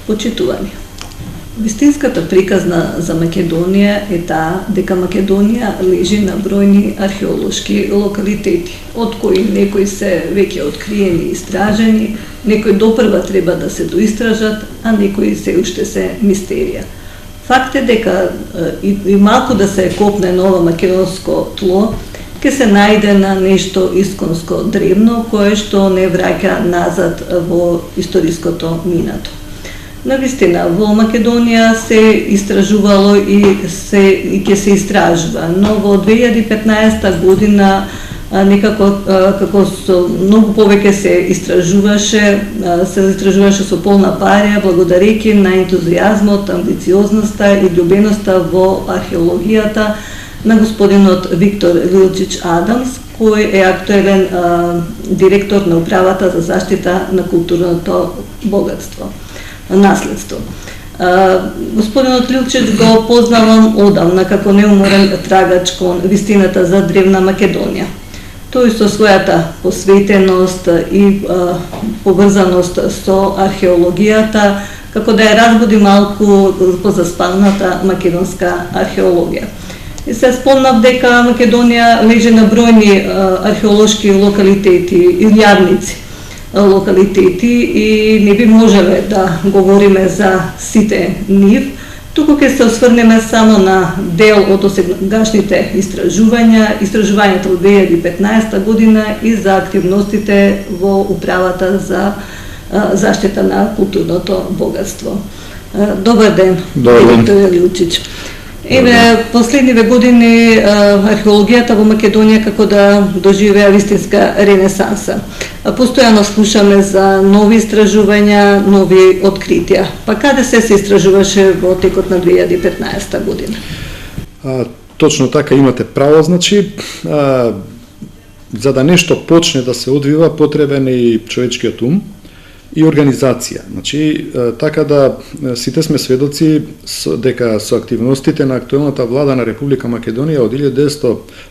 Почитувани. Вистинската приказна за Македонија е таа дека Македонија лежи на бројни археолошки локалитети, од кои некои се веќе откриени и истражени, некои допрва треба да се доистражат, а некои се уште се мистерија. Факт е дека и малку да се копне ново македонско тло, ќе се најде на нешто исконско древно, кое што не враќа назад во историското минато. Навистина, во Македонија се истражувало и ќе се истражува, но во 2015 година некако како со многу повеќе се истражуваше со полна парија, благодарејќи на ентузијазмот, амбициозноста и љубеноста во археологијата на господинот Виктор Лилчич Адамс, кој е актуелен директор на управата за заштита на културното богатство, наследство. Господинот Лилчич го познавам одамна како неуморен трагач кон вистината за древна Македонија. Тој со својата посветеност и поврзаност со археологијата, како да ја разбуди малку позаспалната македонска археологија. И се спомнав дека Македонија лежи на бројни археолошки локалитети и јавници локалитети и не би можеле да говориме за сите нив, туку ќе се осврнеме само на дел од досегашните истражувањата од 2015 година и за активностите во управата за заштита на културното богатство. Добар ден, директор Лилчич. Еве, последниве години археологијата во Македонија како да доживеа вистинска ренесанса. Постојано слушаме за нови истражувања, нови откритија. Па каде се истражуваше во текот на 2015 година? Точно така, имате право, значи, за да нешто почне да се одвива, потребен е и човечкиот ум и организација. Значи, така да сите сме сведоци дека со активностите на актуелната влада на Република Македонија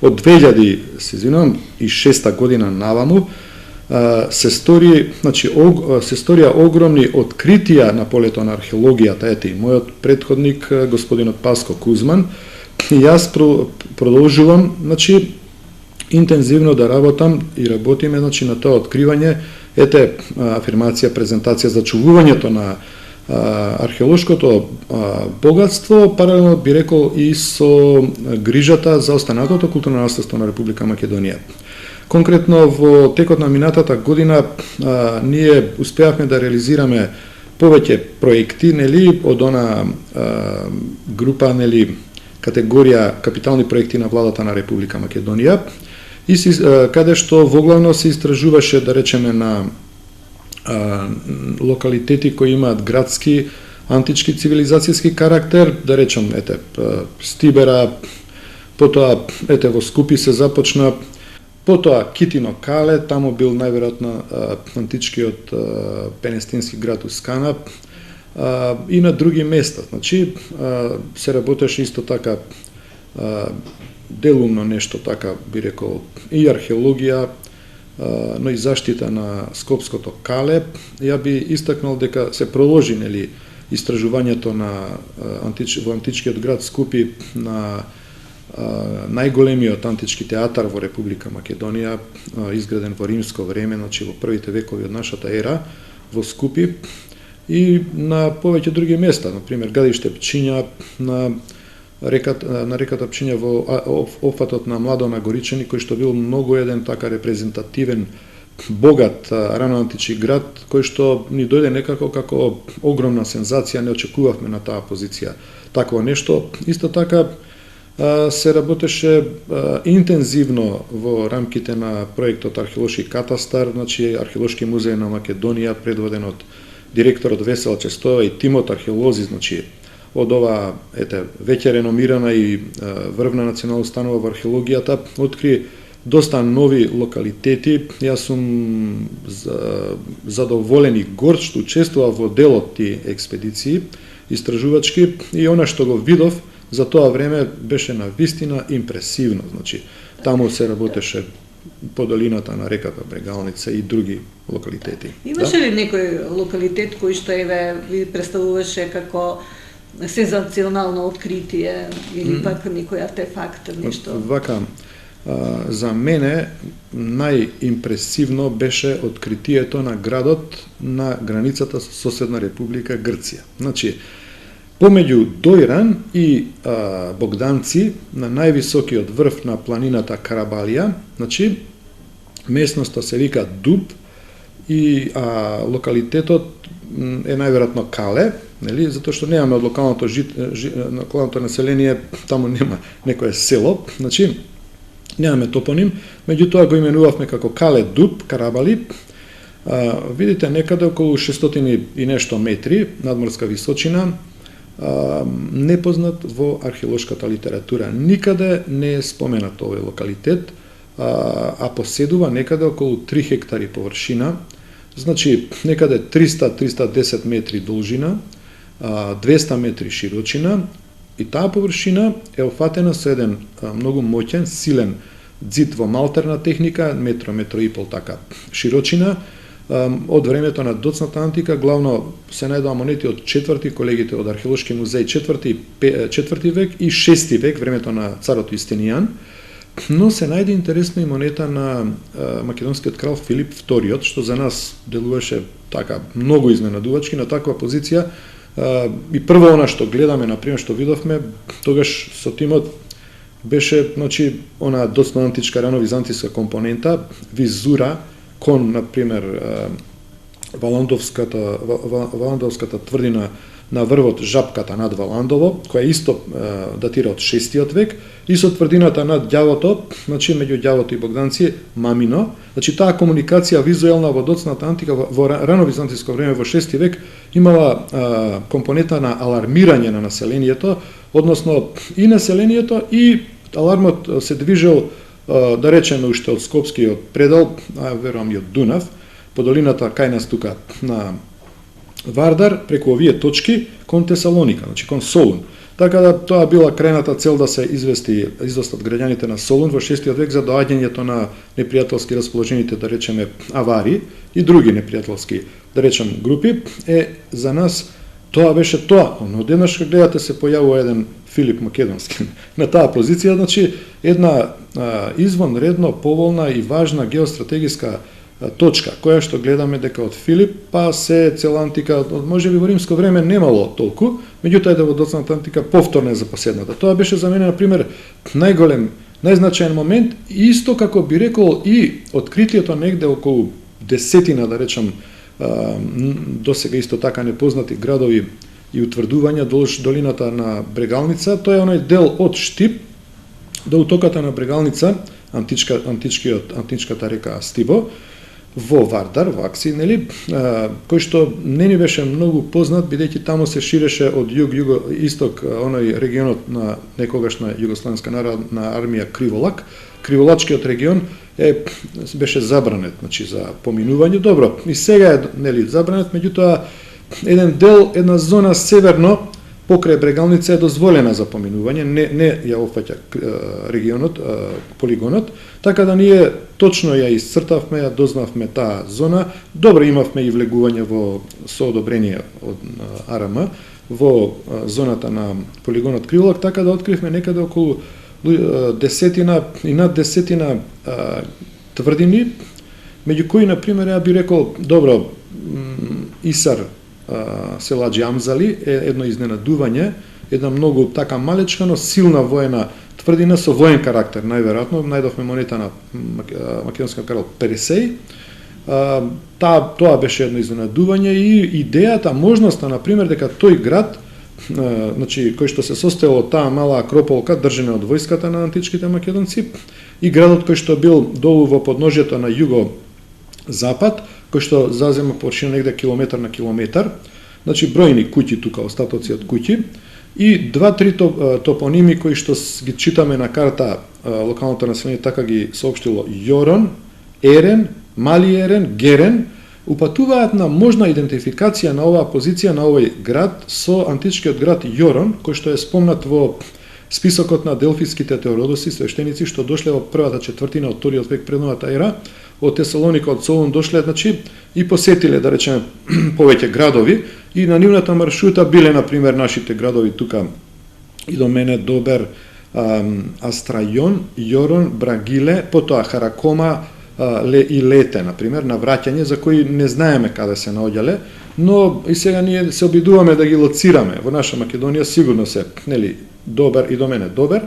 од 2006 година наваму се сторија огромни откритија на полето на археологијата. Ете и мојот претходник господинот Паско Кузман и јас продолжувам, значи, интензивно да работам и работиме, значи, на тоа откривање. Ете, афирмација, презентација за чувувањето на археолошкото богатство, паралелно би рекол и со грижата за останатото културно наследство на Република Македонија. Конкретно во текот на минатата година ние успеавме да реализираме повеќе проекти, нели, од она група, нели, категорија капитални проекти на владата на Република Македонија, и каде што воглавно се истражуваше, да речеме, на локалитети кои имаат градски, антички цивилизацијски карактер, да речем, ете, Стибера, потоа, ете, во Скупи се започна, потоа Китино Кале, таму бил најверојатно античкиот пенестински град Ускана, и на други места. Значи, се работеше исто така делумно нешто така, би рекол, и археологија, но и заштита на Скопското Кале. Ја би истакнал дека се проложи, нели, истражувањето во античкиот град Скупи на најголемиот антички театар во Република Македонија, изграден во римско време, значи во првите векови од нашата ера, во Скупи, и на повеќе други места, например Гадиште Пчиња, на реката Пчиња во опфатот на Младона Горичани, кој што бил многу еден така репрезентативен, богат раноантички град, кој што ни дојде некако како огромна сензација, не очекувавме на таа позиција такво нешто. Исто така се работеше интензивно во рамките на проектот Археолошки катастар, значи Археолошки музеј на Македонија, предводен од директорот Весела Честоева и тимот археолози, значи од ова, ете, веќе реномирана и врвна национална установа во археологијата, откри доста нови локалитети. Јас сум задоволен и горд што учествував во дел од тие експедиции истражувачки, и она што го видов за тоа време беше на вистина импресивно. Значи, таму се работеше по долината на реката Брегалница и други локалитети. Имаше ли некој локалитет кој што ви представуваше како сензационално откритие или пак некој артефакт, нешто? Вака, за мене најимпресивно беше откритието на градот на границата со соседна република Грција. Значи, помеѓу Дојран и Богданци, на највисокиот врв на планината Карабалија, значи, местноста се вика Дуб и локалитетот е најверојатно Кале, нели, затоа што немаме од локалното население, таму нема некое село, значи, немаме топоним, меѓутоа го именувавме како Кале Дуб, Карабали. Видите, некаде околу 600 и нешто метри надморска височина, непознат во археолошката литература. Никаде не е споменат овој локалитет, а поседува некаде околу 3 хектари површина, значи некаде 300-310 метри должина, 200 метри широчина, и таа површина е офатена со еден многу моќен, силен ѕид во малтерна техника, метро и пол така широчина. Од времето на доцната антика, главно се најдоа монети од 4-ти, колегите од археолошки музеј 4 век и 6 век, времето на царот Јустинијан, но се најде интересна и монета на македонскиот крал Филип II, што за нас делуваше така многу изненадувачки на таква позиција. И прво она што гледаме, например, што видовме, тогаш со тимот беше, значи, она доцна античка рано-византиска компонента, визура кон, например, Валандовската тврдина на врвот Жапката над Валандово, која исто датира од 6 век, и со тврдината над ѓавото, значи меѓу ѓавото и Богданци, Мамино. Значи таа комуникација визуелна во доцната антика во рано-византиско време во 6 век имала компонента на алармирање на населението, односно и населението и алармот се движел, да речеме, уште од Скопскиот предел, верувам и од Дунав, по долината кај нас тука на Вардар, преку овие точки кон Тесалоника, значи кон Солун. Така да тоа била крајната цел да се известат граѓаните на Солун во 6 век за доаѓањето на непријателски расположените, да речеме, авари и други непријателски, да речем, групи. За нас тоа беше тоа. Но одеднаш гледате се појавува еден Филип Македонски на таа позиција, значи една извонредно поволна и важна геостратегиска точка, која што гледаме дека од Филип, па се цела антика, може би во римско време немало толку, меѓутоа е да во доцната антика повторно е запоседната. Тоа беше за мене, например, најголем, најзначаен момент, исто како би рекол и откритието негде околу десетина, да речам, досега исто така непознати градови и утврдувања долж долината на Брегалница. Тоа е оној дел од Штип до утоката на Брегалница, античката река Стибо, во Вардар, во Акси, нели, кој што не ни беше многу познат, бидејќи таму се ширеше од юг-исток оној регионот на некогашна Југословенска народна армија Криволак. Криволачкиот регион беше забранет, значи за поминување. Добро, и сега е, нели, забранет, меѓутоа еден дел, една зона северно покрај Брегалница е дозволена за поминување, не ја опфаќа регионот, полигонот, така да ние точно ја исцртавме, ја дознавме таа зона. Добро, имавме и влегување со одобрение од АРМ во зоната на полигонот Криволак, така да откривме некаде околу десетина и над десетина тврдини, меѓу кои, например, ја би рекол, добро, Исар Селаџи Амзали е едно изненадување, една многу така малечка, но силна воена тврдина со воен карактер, најверојатно. Најдовме монета на македонскиот крал Пересеј. Тоа беше едно изненадување и идејата, можноста, например, дека тој град, значи, кој што се состоел од таа мала акрополка, држена од војската на античките македонци, и градот кој што бил долу во подножјето на југо-запад, кој што зазема површина негде километар на километар, значи бројни куќи тука, остатоци од куќи, и 2-3 топоними кои што ги читаме на карта, локалното население така ги соопштило: Јорон, Ерен, Мали Ерен, Герен, упатуваат на можна идентификација на оваа позиција, на овој град, со античкиот град Јорон, кој што е спомнат во списокот на делфиските теородоси, свештеници, што дошле во првата четвртина од вториот век пред новата ера, од Тесалоника, од Солун дошле, значи, и посетиле, да речеме, повеќе градови, и на нивната маршрута биле, например, нашите градови тука, и до мене Добер, Астрајон, Јорон, Брагиле, потоа Харакома и Лете, например, на враќање, за кои не знаеме каде се наоѓале, но и сега ние се обидуваме да ги лоцираме. Во наша Македонија сигурно се, нели, Добер и до мене Добер,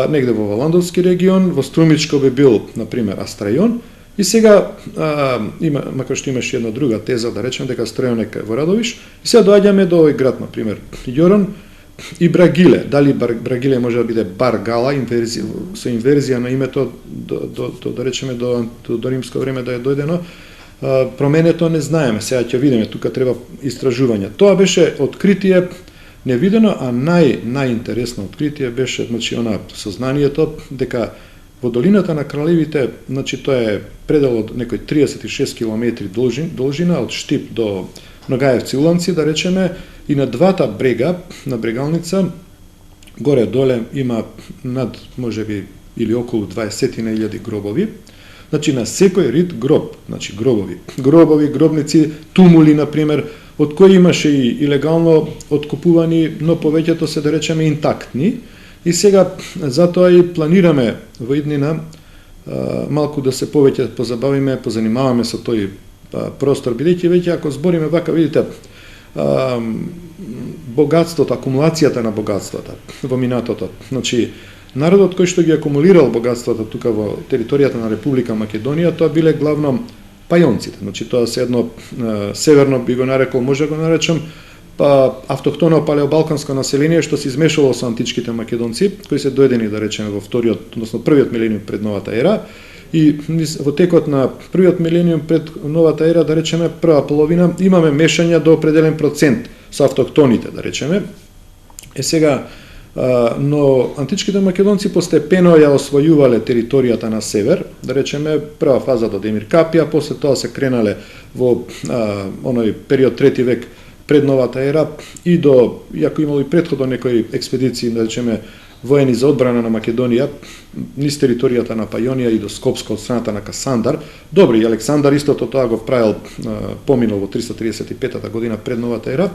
негде во Валандовски регион, во Струмичко би бил, например, Астрајон, и сега, макар што имаше една друга теза, да речем, дека Астрајон е во Радовиш, и сега доаѓаме до овој град, например, Јорон и Брагиле. Дали Брагиле може да биде Баргала, со инверзија на името, да речеме, до римско време да е дојдено, променето не знаеме, сега ќе видиме, тука треба истражување. Тоа беше откритие невидено, а најинтересно откритие беше, значи, сознанието дека во долината на Кралевите, значи, тоа е предел од некои 36 километри должина, од Штип до Ногаевци уланци, да речеме, и на двата брега, на брегалница, горе-доле има над, можеби, или околу 20.000 гробови. Значи, на секој рид гроб, значи гробови, гробници, тумули, например, од кои имаше и илегално откупувани, но повеќето се, да речеме, интактни. И сега, затоа и планираме во иднина малку да се повеќе позабавиме, позанимаваме со тој простор, бидејќи веќе ако збориме вака, видите, богатството, акумулацијата на богатствата во минатото. Значи, народот кој што ги акумулирал богатствата тука во територијата на Република Македонија, тоа биле главно пајонците. Значи, тоа се едно северно, би го нарекол, може да го наречем, автохтоно палеобалканско население што се измешало со античките македонци, кои се дојдени, да речеме, во вториот, односно првиот милениум пред новата ера, и во текот на првиот милениум пред новата ера, да речеме, прва половина, имаме мешања до определен процент со автохтоните, да речеме. Сега, но античките македонци постепено ја освојувале територијата на север, да речеме, прва фаза до Демир Капија, после тоа се кренале во оној период трети век пред новата ера и до, иако имало и претходно некои експедиции, да речеме, воени за одбрана на Македонија, низ територијата на Пајонија и до Скопско од страната на Касандар. Добри, и Александар истото тоа го правил, поминал во 335 година пред новата ера,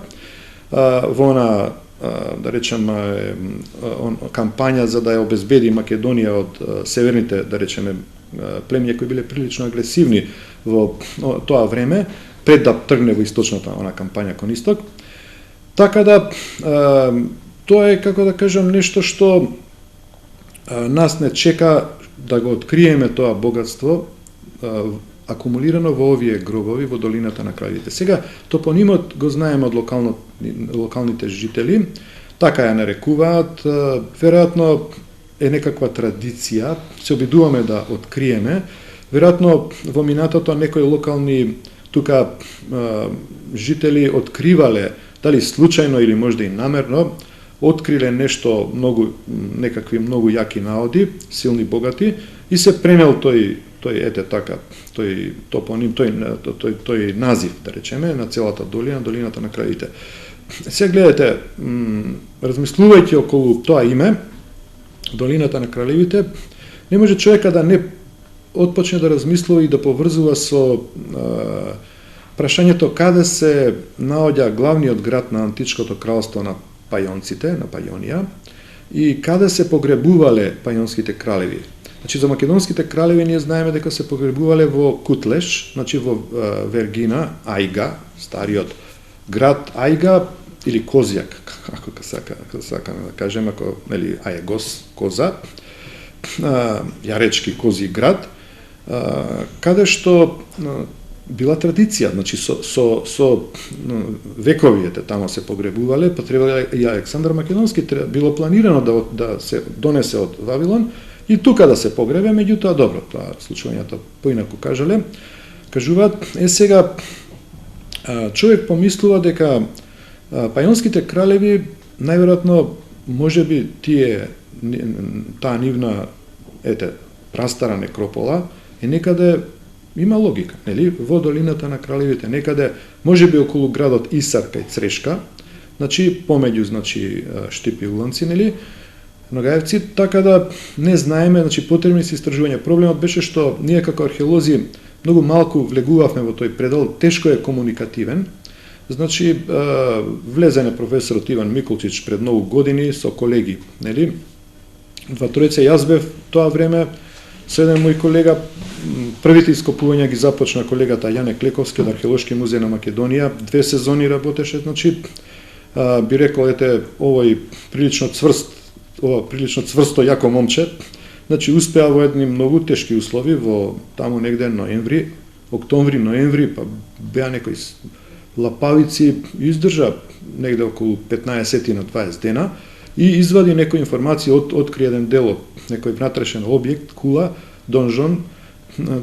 во она, да речем, кампања за да ја обезбеди Македонија од северните, да речеме, племиња кои биле прилично агресивни во тоа време, пред да тргне во источната она кампања кон исток. Така да, тоа е, како да кажам, нешто што нас не чека да го откриеме тоа богатство акумулирано во овие гробови во долината на Кралевите. Сега, топонимот го знаеме од локалните жители, така ја нарекуваат, веројатно е некаква традиција, се обидуваме да откриеме, веројатно во минатото некои локални тука жители откривале, дали случајно или можда и намерно, откриле нешто некакви многу јаки наоди, силни, богати, и се пренел тој ете така, тој топоним, тој назив, да речеме, на целата долина, долината на Кралевите. Се гледате, размислувајќи околу тоа име, долината на Кралевите, не може човека да не отпочне да размислува и да поврзува со прашањето каде се наоѓа главниот град на античкото кралство на пајонците, на Пајонија, и каде се погребувале пајонските кралеви. Значи, за македонските кралеви ние знаеме дека се погребувале во Кутлеш, значи во Вергина, Ајга, стариот град Ајга, или Козјак, ако сакаме да кажем, ако, нели, Ајегос, Коза, Јаречки Кози град, каде што била традиција, значи со вековијете тамо се погребувале, па требале и Александар Македонски било планирано да се донесе од Вавилон и тука да се погребе, меѓутоа добро, тоа случувањето поинаку кажуваат. Сега човек помислува дека пајонските кралеви најверојатно можеби таа нивна прастара некропола е некаде, има логика, нели, во долината на Кралевите, некаде можеби околу градот Исар кај Црешка, значи помеѓу, значи, Штип и Уланци, нели, Ногаевци, така да не знаеме, значи потребни се истражувања. Проблемот беше што ние како археолози многу малку влегувавме во тој предел, тешко е комуникативен. Значи, влезе на професорот Иван Миколчич пред многу години со колеги, нели? Два-тројца јас бев тоа време, со еден мој колега, првите ископувања ги започна колегата Јане Клековски од Археолошки музеј на Македонија, 2 сезони работеше, значи, би рекол, ете, овој прилично цврсто, јако момче, значи, успеа во едни многу тешки услови, во таму негде октомври, ноември, па беа некои лапавици, издржа негде околу 15 на 20 дена и извади некои информации, откри еден дел од некој внатрешен објект, кула, донжон,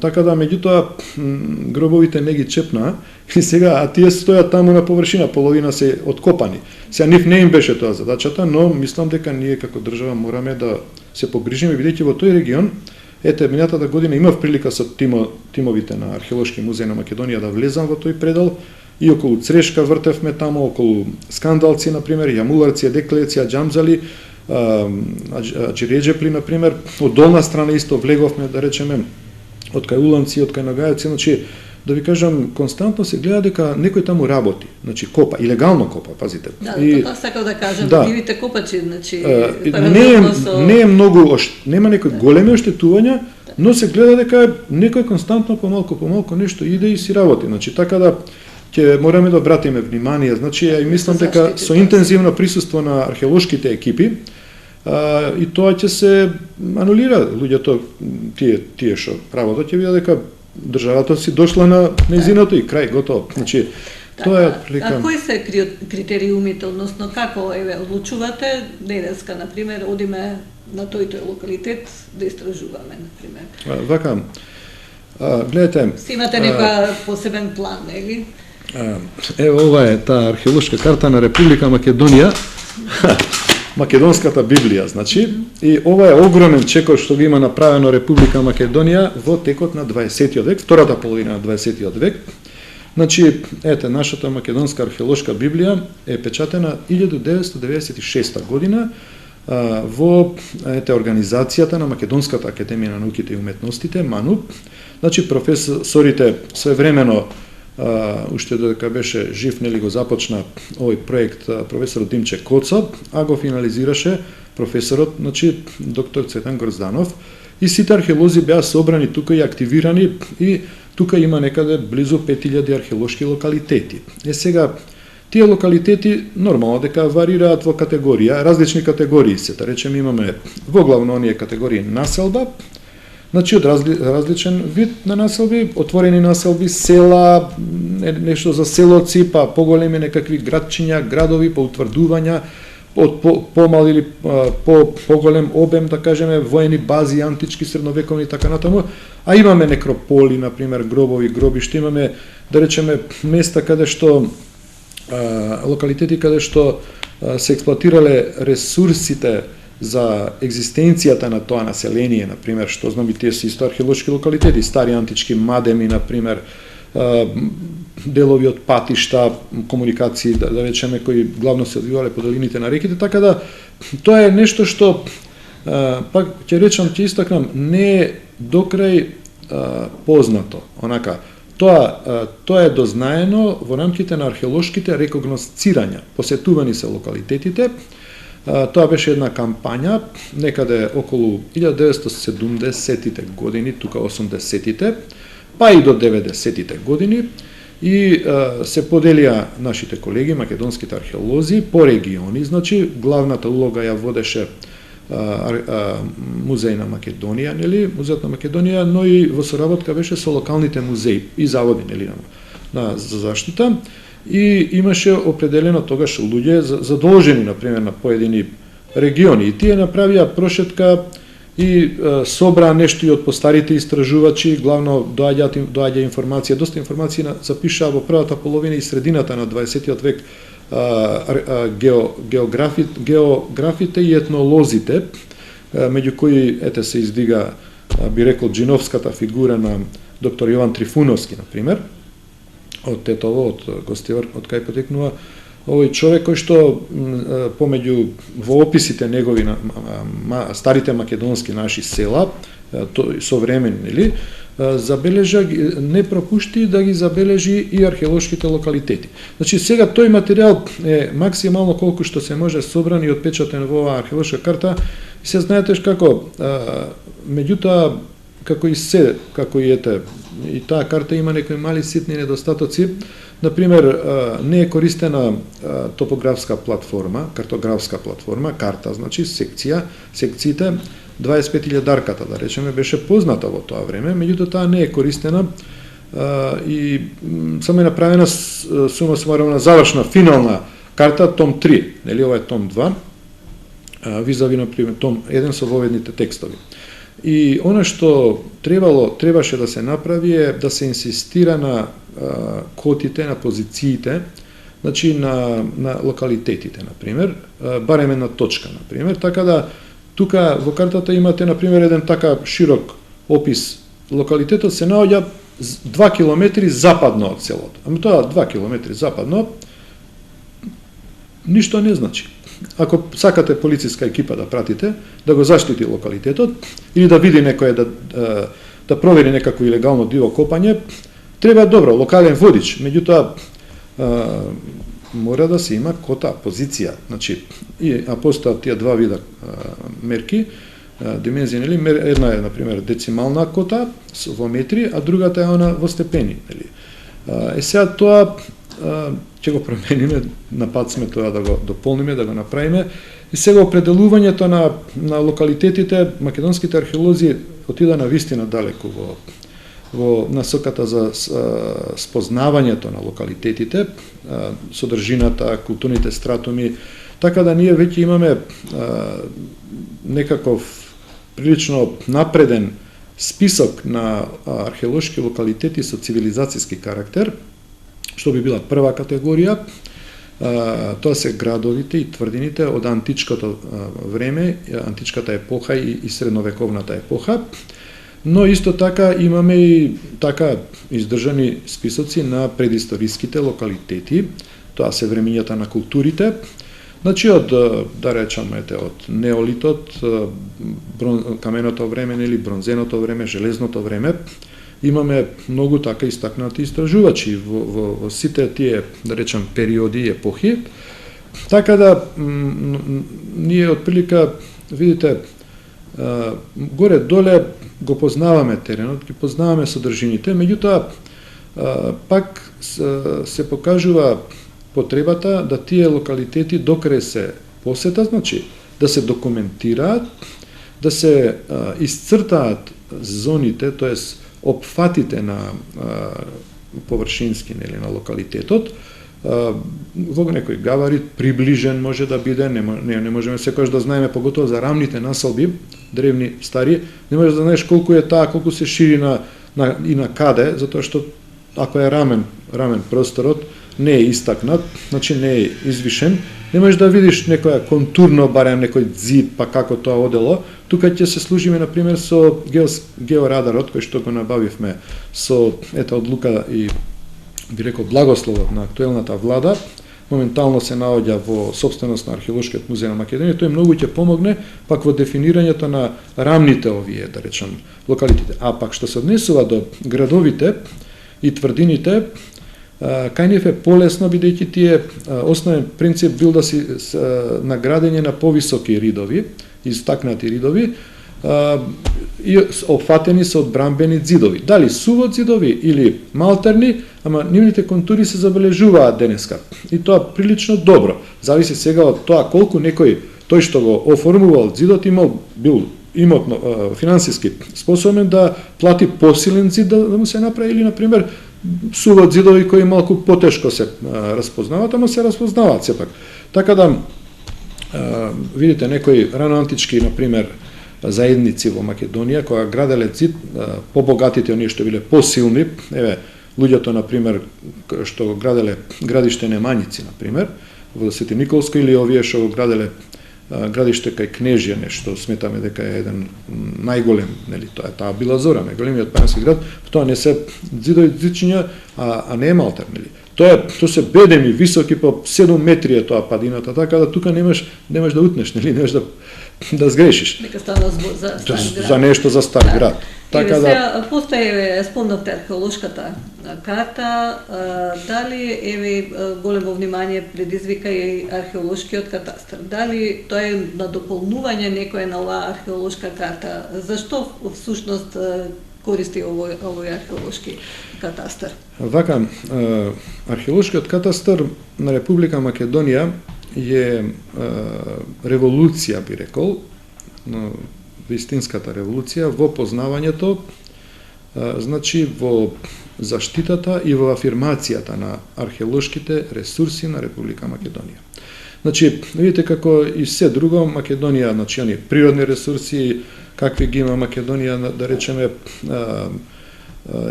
така да меѓутоа гробовите не ги чепнаа и сега, а тие стојат таму на површина, половина се откопани. Сега нив не им беше тоа задачата, но мислам дека ние како држава мораме да се погрижиме, бидејќи во тој регион, ете, минатата година имав прилика со тимовите на Археолошки музеј на Македонија да влезам во тој предел и околу Црешка вртевме таму, околу Скандалци, например, Јамуларци, Деклеци, Аџамзали, Аџиреџепли, например, од долна страна исто влеговме, да речеме, од кај Уланци, од кај Ногаевци, значи, да ви кажам, константно се гледа дека некој таму работи, значи копа, илегално копа, пазите. Да, тоа сакав да кажам, дивите копачи, значи, не е многу, нема некои големи оштетувања, но се гледа дека некој константно помалку нешто иде и си работи, значи, така да ќе мораме да обратиме внимание, значи, ја мислам дека со интензивно присуство на археолошките екипи, и тоа ќе се анулира луѓето, тие што правото ќе видат дека државата си дошла на нејзиното и крај, готово. Значи, тоа е отприлика. А кои се критериумите, односно како одлучувате денеска, например, одиме на тој локалитет да истражуваме, например? Вака, гледате... Си имате некој посебен план, нели? Ево, ова е таа археолошка карта на Република Македонија, Македонската Библија, значи, и ова е огромен чекор што ги има направено Република Македонија во текот на 20 век, втората половина на 20 век. Значи, ете, нашата Македонска археолошка Библија е печатена 1996 година во организацијата на Македонската академија на науките и уметностите, МАНУП. Значи, професорите своевремено, уште додека беше жив, нели го започна овој проект професорот Димче Коцо, а го финализираше професорот, значи, доктор Цветан Грозданов, и сите археолози беа собрани тука и активирани, и тука има некаде близу 5000 археолошки локалитети. Сега, тие локалитети нормално дека варираат во категорија, различни категории се, да речем, имаме во главно оние категории населба, значи од различен вид на населби, отворени населби, села, нешто за селоци, па поголеми некакви градчиња, градови, па утврдувања, од помал или поголем обем, да кажеме, воени бази, антички, средновековни, така натаму, а имаме некрополи, например, гробови, гробишта, имаме, да речеме, места каде што, локалитети каде што се експлоатирале ресурсите за екзистенцијата на тоа население, например, што знам, и тие се исто археолошки локалитети, стари антички мадеми, например, делови од патишта, комуникации, да речеме, кои главно се одвивале по долините на реките, така да тоа е нешто што, пак ќе речам, ќе истакнам, не е докрај познато, онака, тоа е дознаено во рамките на археолошките рекогносцирања, посетувани се локалитетите. Тоа беше една кампања некаде околу 1970-тите години, тука 80-тите, па и до 90-тите години, и се поделија нашите колеги, македонските археолози, по региони, значи, главната улога ја водеше Музеј на Македонија, нели, Музејот на Македонија, но и во соработка беше со локалните музеи и заводи, нели, за заштита, и имаше определено тогаш луѓе задолжени, например, на поедини региони, и тие направија прошетка и собраа нешто и од постарите истражувачи, главно доаѓа информација, доста информации запишаа во првата половина и средината на 20 век географите и етнолозите, меѓу кои, ете, се издига, би рекол, джиновската фигура на доктор Јован Трифуновски, например, од Тетово, од Гостивар, од кај потекнува, овој човек кој што помеѓу во описите негови на старите македонски наши села, современи, нели, забележа, не пропушти да ги забележи и археолошките локалитети. Значи сега тој материјал е максимално колку што се може собран и отпечатен во оваа археолошка карта, и се знаете како меѓутоа како и се, како и и таа карта има некои мали ситни недостатоци. Например, не е користена топографска платформа, картографска платформа, карта, значи секција, секциите 25.000 дарката, да речеме, беше позната во тоа време, меѓутоа таа не е користена и само е направена сума сумарна завршна финална карта том 3, нели, ова е том 2, визави например том 1 со воведните текстови. И она што требаше да се направи е да се инсистира на котите, на позициите, значи на локалитетите, например, барем една точка, например, така да тука во картата имате, например, еден така широк опис. Локалитетот се наоѓа 2 километри западно од селото. Ама тоа 2 километри западно ништо не значи. Ако сакате полициска екипа да пратите, да го заштити локалитетот, или да види некој да провери некакво илегално диво копање, треба добро, локален водич, меѓутоа мора да се има кота, позиција, значи, а постојат тие два вида мерки, димензија, нели, една е, например, децимална кота во метри, а другата е она во степени, нели. Сега тоа ќе го промениме, на пат сме тоа да го дополниме, да го направиме, и сега определувањето на локалитетите, македонските археолози отида на вистина далеку во насоката за спознавањето на локалитетите, содржината, културните стратуми, така да ние веќе имаме некаков прилично напреден список на археолошки локалитети со цивилизацијски карактер, што би била прва категорија. Тоа се градовите и тврдините од античкото време, античката епоха и средновековната епоха. Но исто така имаме и така издржани списоци на предисториските локалитети, тоа се времињата на културите, значи од, да речеме, од неолитот, каменото време или бронзеното време, железното време, имаме многу така истакнати истражувачи во сите тие, да речем, периоди и епохи, така да ние отприлика, видите, горе-доле го познаваме теренот, ги познаваме содржините, меѓутоа пак се покажува потребата да тие локалитети докрај се посетат, значи да се документираат, да се исцртаат зоните, тоест опфатите на површински, нели, на локалитетот, во некој габарит приближен може да биде, не можеме секогаш да знаеме, поготово за рамните населби, древни, стари, не можеш да знаеш колку е таа, колку се шири и на каде, затоа што ако е рамен просторот, не е истакнат, значи не е извишен, не можеш да видиш некоја контурно, барем некој зид, па како тоа одело. Тука ќе се служиме, например, со георадарот, кој што го набавивме со одлука и би рекол благословот на актуелната влада, моментално се наоѓа во сопственост на Археолошкиот музеј на Македонија, тој многу ќе помогне пак во дефинирањето на рамните овие, да речем, локалитети. А пак што се однесува до градовите и тврдините, кај нив е полесно, бидејќи тие основен принцип бил да си наградење на повисоки ридови, истакнати ридови, и опфатени се од брамбени ѕидови. Дали сувот ѕидови или малтерни, ама нивните контури се забележуваат денеска. И тоа прилично добро. Зависи сега од тоа колку некој, тој што го оформувал ѕидот, бил имотно, финансиски способен да плати посилен ѕид да му се направи, или, например, сувот ѕидови кои малку потешко се распознаваат, ама се распознаваат сепак. Така да, видите, некои раноантички, например, заедници во Македонија, кога граделе ѕид, побогатите, оние што биле посилни, еве, луѓето, например, што го граделе градиште Немањици, например, во Свети Николско, или овие што го граделе градиште кај Кнежје, што сметаме дека е еден најголем, нели, таа била Зора, најголемиот пански град, тоа не се ѕидови ѕичиња, а не е малтер, нели. Тоа се бедеми високи по 7 метри е тоа падината, така да тука немаш да утнеш, нели, немаш да сгрешиш. Нека стана збор за стар град. За нешто за стар град. Така да постои спомнавте археолошката карта, дали големо внимание предизвика и археолошкиот катастар. Дали тоа е на дополнување некоја на оваа археолошка карта? Зашто всушност користи овој археолошки катастар? Вака, археолошкиот катастар на Република Македонија е револуција, би рекол, вистинската револуција во познавањето, значи во заштитата и во афирмацијата на археолошките ресурси на Република Македонија. Значи, видите како и се друго, Македонија, значи, они природни ресурси, какви ги има Македонија, да речеме,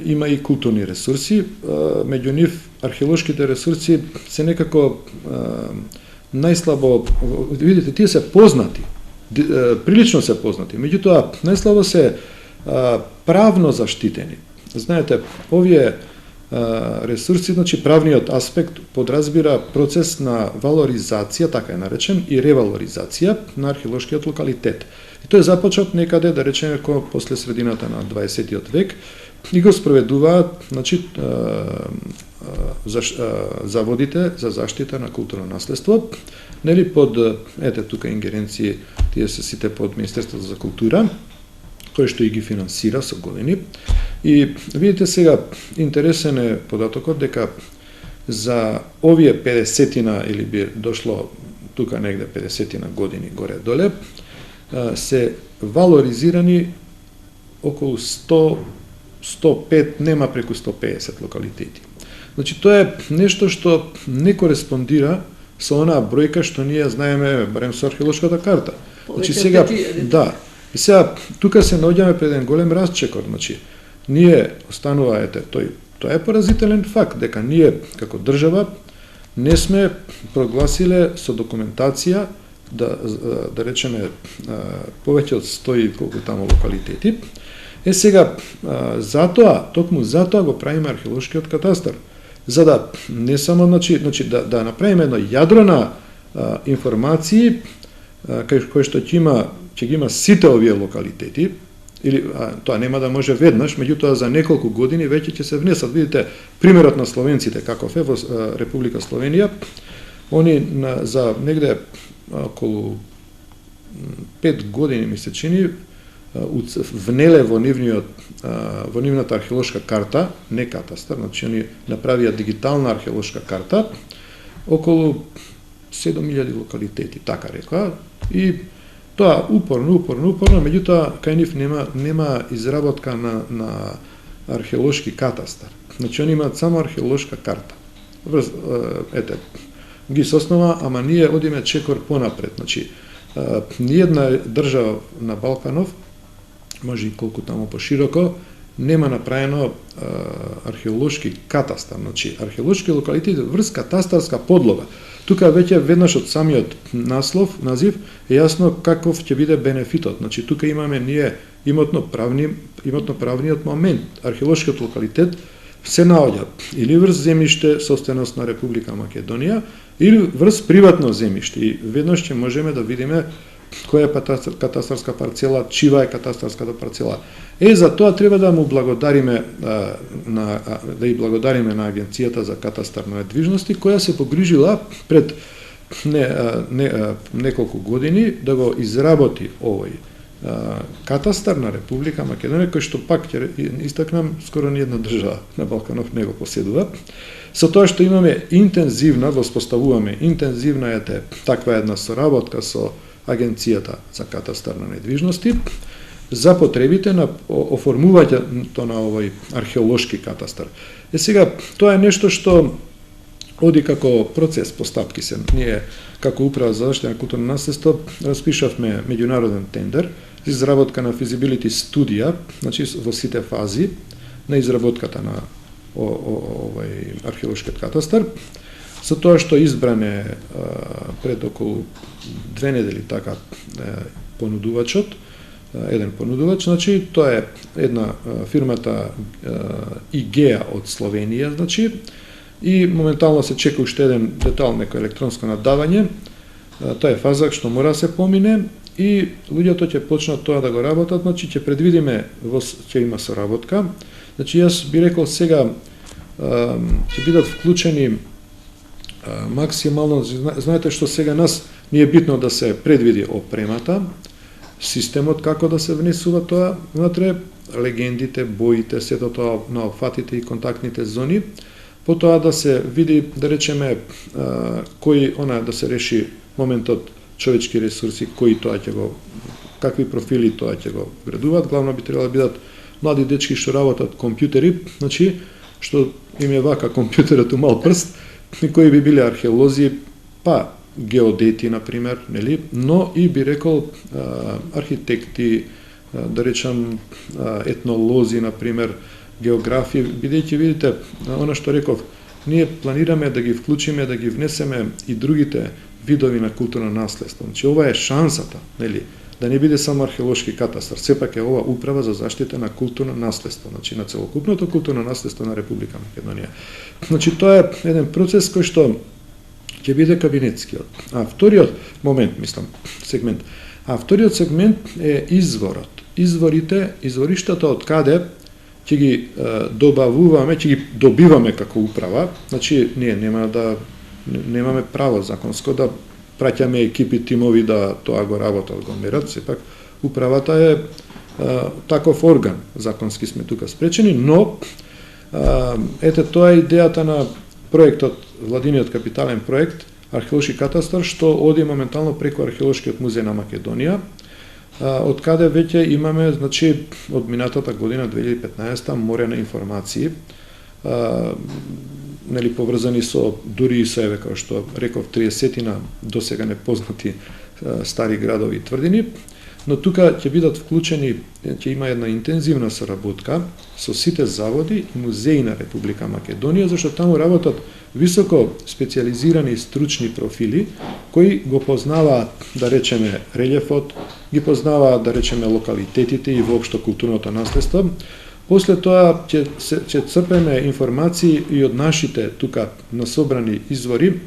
има и културни ресурси, меѓу нив археолошките ресурси се некако најслабо, видите, тие се познати, прилично се познати, меѓутоа најслабо се правно заштитени. Знаете, овие ресурси, значи правниот аспект подразбира процес на валоризација, така е наречен, и ревалоризација на археолошкиот локалитет. И тој започнат некаде, да речеме, после средината на 20 век, и го спроведуваат, значи, заводите за заштита на културно наследство, нели под, ете тука ингеренции, тие се сите под Министерството за култура, кој што и ги финансира со години. И видите сега, интересен е податокот дека за овие 50-тина, или би дошло тука негде 50-тина години горе-доле, се валоризирани околу 105, нема преку 150 локалитети. Значи, тоа е нешто што не кореспондира со онаа бројка што ние знаеме, барем со археолошката карта. Значи, сега, да, и сега, тука се наоѓаме пред еден голем расчекор, значи, ние останува, тоа е поразителен факт, дека ние, како држава, не сме прогласиле со документација, да речеме, повеќе од 100 колку таму локалитети. Сега, токму затоа го правиме археолошкиот катастар, за да не само, значи да направиме едно јадро на информации, кој што ќе ги има сите овие локалитети, или тоа нема да може веднаш, меѓутоа за неколку години веќе ќе се внесат. Видите, примерот на словенците каков е во Република Словенија, они за негде околу 5 години ми се чини, внеле во нивната археолошка карта, не катастар, значи они направија дигитална археолошка карта, околу 7000 локалитети, така рекоа, и тоа упорно, меѓутоа кај нив нема изработка на археолошки катастар. Значи они имаат само археолошка карта. Ете, ги соснова, ама ние одиме чекор понапред. Значи, ниедна држава на Балканов, може и колку таму пошироко, нема направено археолошки катастар. Значи, археолошки локалитет врз катастарска подлога. Тука веќе веднаш од самиот назив е јасно каков ќе биде бенефитот. Значи, тука имаме ние имотно-правниот момент. Археолошкиот локалитет се наоѓа или врз земјиште собственост на Република Македонија, или врз приватно земјиште. И веднаш ќе можеме да видиме која е катастарска парцела, чива е катастарската парцела. За тоа треба да му благодариме на Агенцијата за катастар на недвижности, која се погрижила пред неколку години да го изработи овој катастар на Република Македонија, кој што пак ќе истакнам, скоро ниедна држава на Балканов не го поседува. Со тоа што имаме воспоставуваме интензивна таква една соработка со Агенцијата за катастар на недвижности за потребите на оформувањето на овој археолошки катастар. Сега, тоа е нешто што оди како процес, постапки се. Ние, како Управа за заштита на културно наследство, распишавме меѓународен тендер за изработка на физибилити студија, значи во сите фази на изработката на овој археолошкиот катастар, со тоа што избране пред околу 2 недели така понудувачот, еден понудувач, значи тоа е една фирмата ИГЕА од Словенија, значи, и моментално се чека уште еден детал, некој електронско наддавање. Тоа е фаза што мора да се помине и луѓето ќе почнат тоа да го работат, значи ќе предвидиме ќе има соработка. Значи јас би рекол сега ќе бидат вклучени максимално, знаете што сега нас не е битно да се предвиди опремата, системот како да се внесува тоа внатре, легендите, боите, сето тоа на опфатите и контактните зони, потоа да се види, да речеме, да се реши моментот човечки ресурси, какви профили тоа ќе го вградуваат. Главно би требало да бидат млади дечки што работат компјутери, значи што им е вака компјутерот у мал прст, и кои би биле археолози, па геодети, например, нели, но и би рекол архитекти, да речам етнолози, например, географи, бидејќи видите, она што реков, ние планираме да ги вклучиме, да ги внесеме и другите видови на културно наследство. Значи, ова е шансата, нели, да не биде само археолошки катастар, сепак е ова управа за заштита на културно наследство, значи на целокупното културно наследство на Република Македонија. Значи, тоа е еден процес кој што ќе биде кабинетскиот. А вториот сегмент е изворот. Извориштата од каде ќе ги добавуваме, ќе ги добиваме како управа, значи ние немаме право законско да праќаме екипи, тимови да тоа го работат, го мерат, сепак управата е таков орган, законски сме тука спречени, но ете тоа е идејата на проектот, владиниот капитален проект, археолошки катастар, што оди моментално преку Археолошкиот музеј на Македонија, од каде веќе имаме, значи, од минатата година, 2015, море на информации, нели поврзани со дури и со еве како што реков 30-тина досега непознати стари градови и тврдини, но тука ќе бидат вклучени, ќе има една интензивна соработка со сите заводи и музеи на Република Македонија, зашто таму работат високо специализирани стручни профили кои го познаваат, да речеме, релјефот, ги познаваат, да речеме, локалитетите и воопшто културното наследство. После тоа ќе црпеме информации и од нашите тука насобрани извори.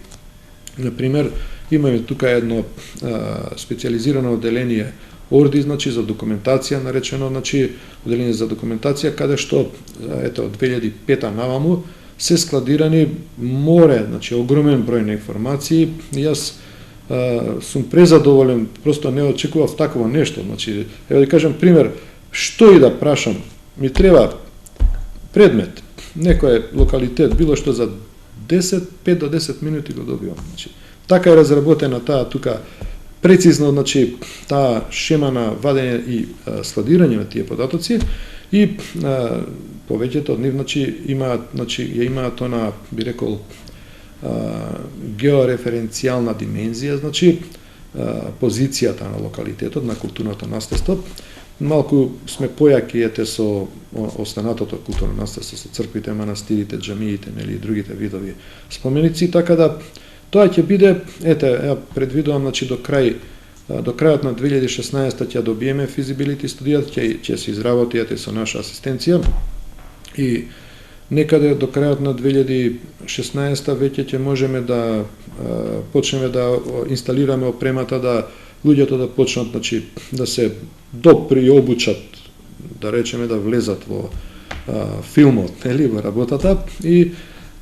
Например, имаме тука едно специализирано одделение Орди, значи за документација, наречено, значи одделение за документација, каде што ето од 2005 наваму се складирани море, значи огромен број на информации. Јас сум презадоволен, просто не очекував такво нешто. Значи, ево да кажем пример, што и да прашам, ми треба предмет, некој локалитет, било што за 5 до 10 минути го добивам. Значи, така е разработена таа тука прецизно, значи таа шема на вадење и складирање на тие податоци и повеќето од нив, значи имаат она, би рекол, геореференцијална димензија, значи позицијата на локалитетот, на културното наследство. Малку сме појаки со останатото културно наследство, со црквите, манастирите, џамиите, нели и другите видови споменици, така да тоа ќе биде, ја предвидувам, значи до крајот на 2016 ќе добиеме физибилити студијата, ќе се изработи со наша асистенција и некаде до крајот на 2016 веќе ќе можеме да почнеме да инсталираме опремата, да луѓето да почнат, значи, да се доприобучат, да речеме, да влезат во филмот, нели, во работата, и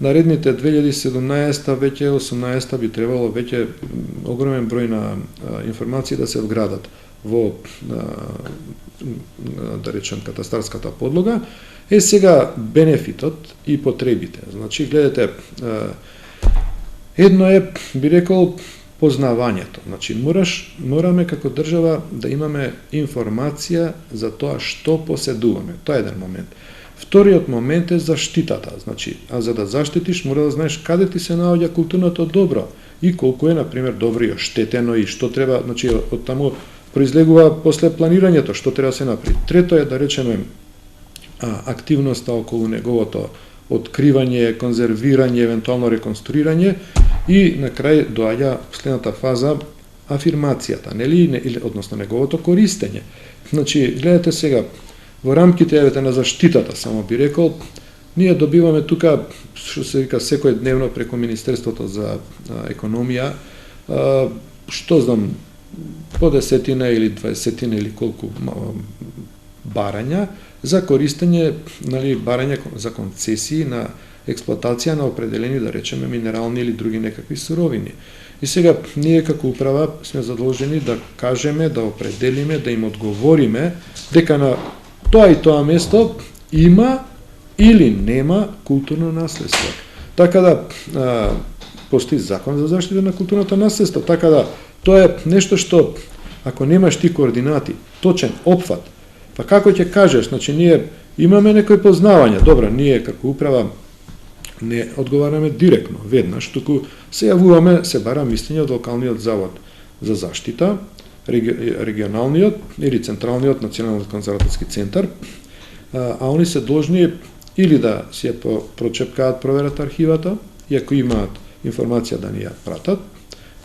наредните 2017 веќе 18 би требало веќе огромен број на информации да се вградат во да речем катастарската подлога. Сега бенефитот и потребите. Значи, гледате, едно е, би рекол, познавањето. Значи, мораме како држава да имаме информација за тоа што поседуваме. Тоа е еден момент. Вториот момент е заштитата. Значи, а за да заштитиш, мора да знаеш каде ти се наоѓа културното добро и колку е, например, добро и оштетено и што треба, значи, од таму произлегува после планирањето, што треба да се направи. Трето е, да речеме, активноста околу неговото откривање, конзервирање, евентуално реконструирање и на крај доаѓа последната фаза афирмацијата, нели, односно неговото користење. Значи, гледате сега, во рамките на заштитата, само би рекол, ние добиваме тука, што се вика, секојдневно преку Министерството за економија, што знам, по 10 или 20 или колку барања за користење, нали, барања за концесии на експлоатација на определени, да речеме, минерални или други некакви суровини. И сега ние како управа сме задолжени да кажеме, да определиме, да им одговориме дека на тоа и тоа место има или нема културно наследство. Така да постои закон за заштита на културното наследство, така да тоа е нешто што ако немаш ти координати, точен опфат, па како ќе кажеш, значи ние имаме некои познавања, добра, ние како управа не одговараме директно, веднаш, туку се јавуваме, се бара мислење од локалниот завод за заштита, регионалниот или централниот национален конзерваторски центар, а они се должни или да си ја прочепкаат, проверат архивата, и ако имаат информација да ни ја пратат,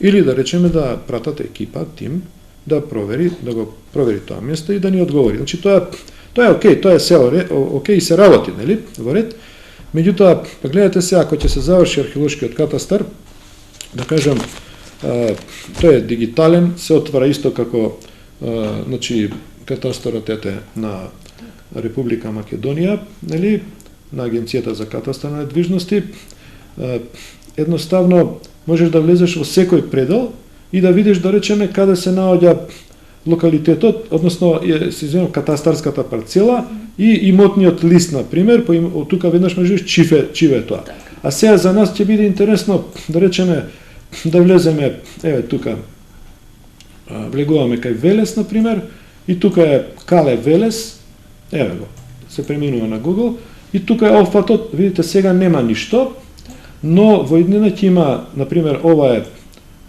или да речеме да пратат екипа, тим, да го провери тоа место и да ни одговори. Значи тоа е окей, тоа е се окей и се работи, нели, во ред. Меѓутоа, гледате се, ако ќе се заврши археолошкиот катастар, да кажам, тој е дигитален, се отвара исто како значи катастарот на Република Македонија, нели, на Агенцијата за катастар на недвижности. Едноставно можеш да влезеш во секој предел и да видиш, да речеме, каде се наоѓа локалитетот, односно се извинувам, катастарската парцела и имотниот лист, на пример, тука веднаш можеш чиве тоа. А сега за нас ќе биде интересно, да речеме, да влеземе, еве тука, влегуваме кај Велес, на пример, и тука е Кале Велес, еве го, се преминува на Google, и тука е опфатот, видите, сега нема ништо, но во иднина ќе има, на пример, ова е,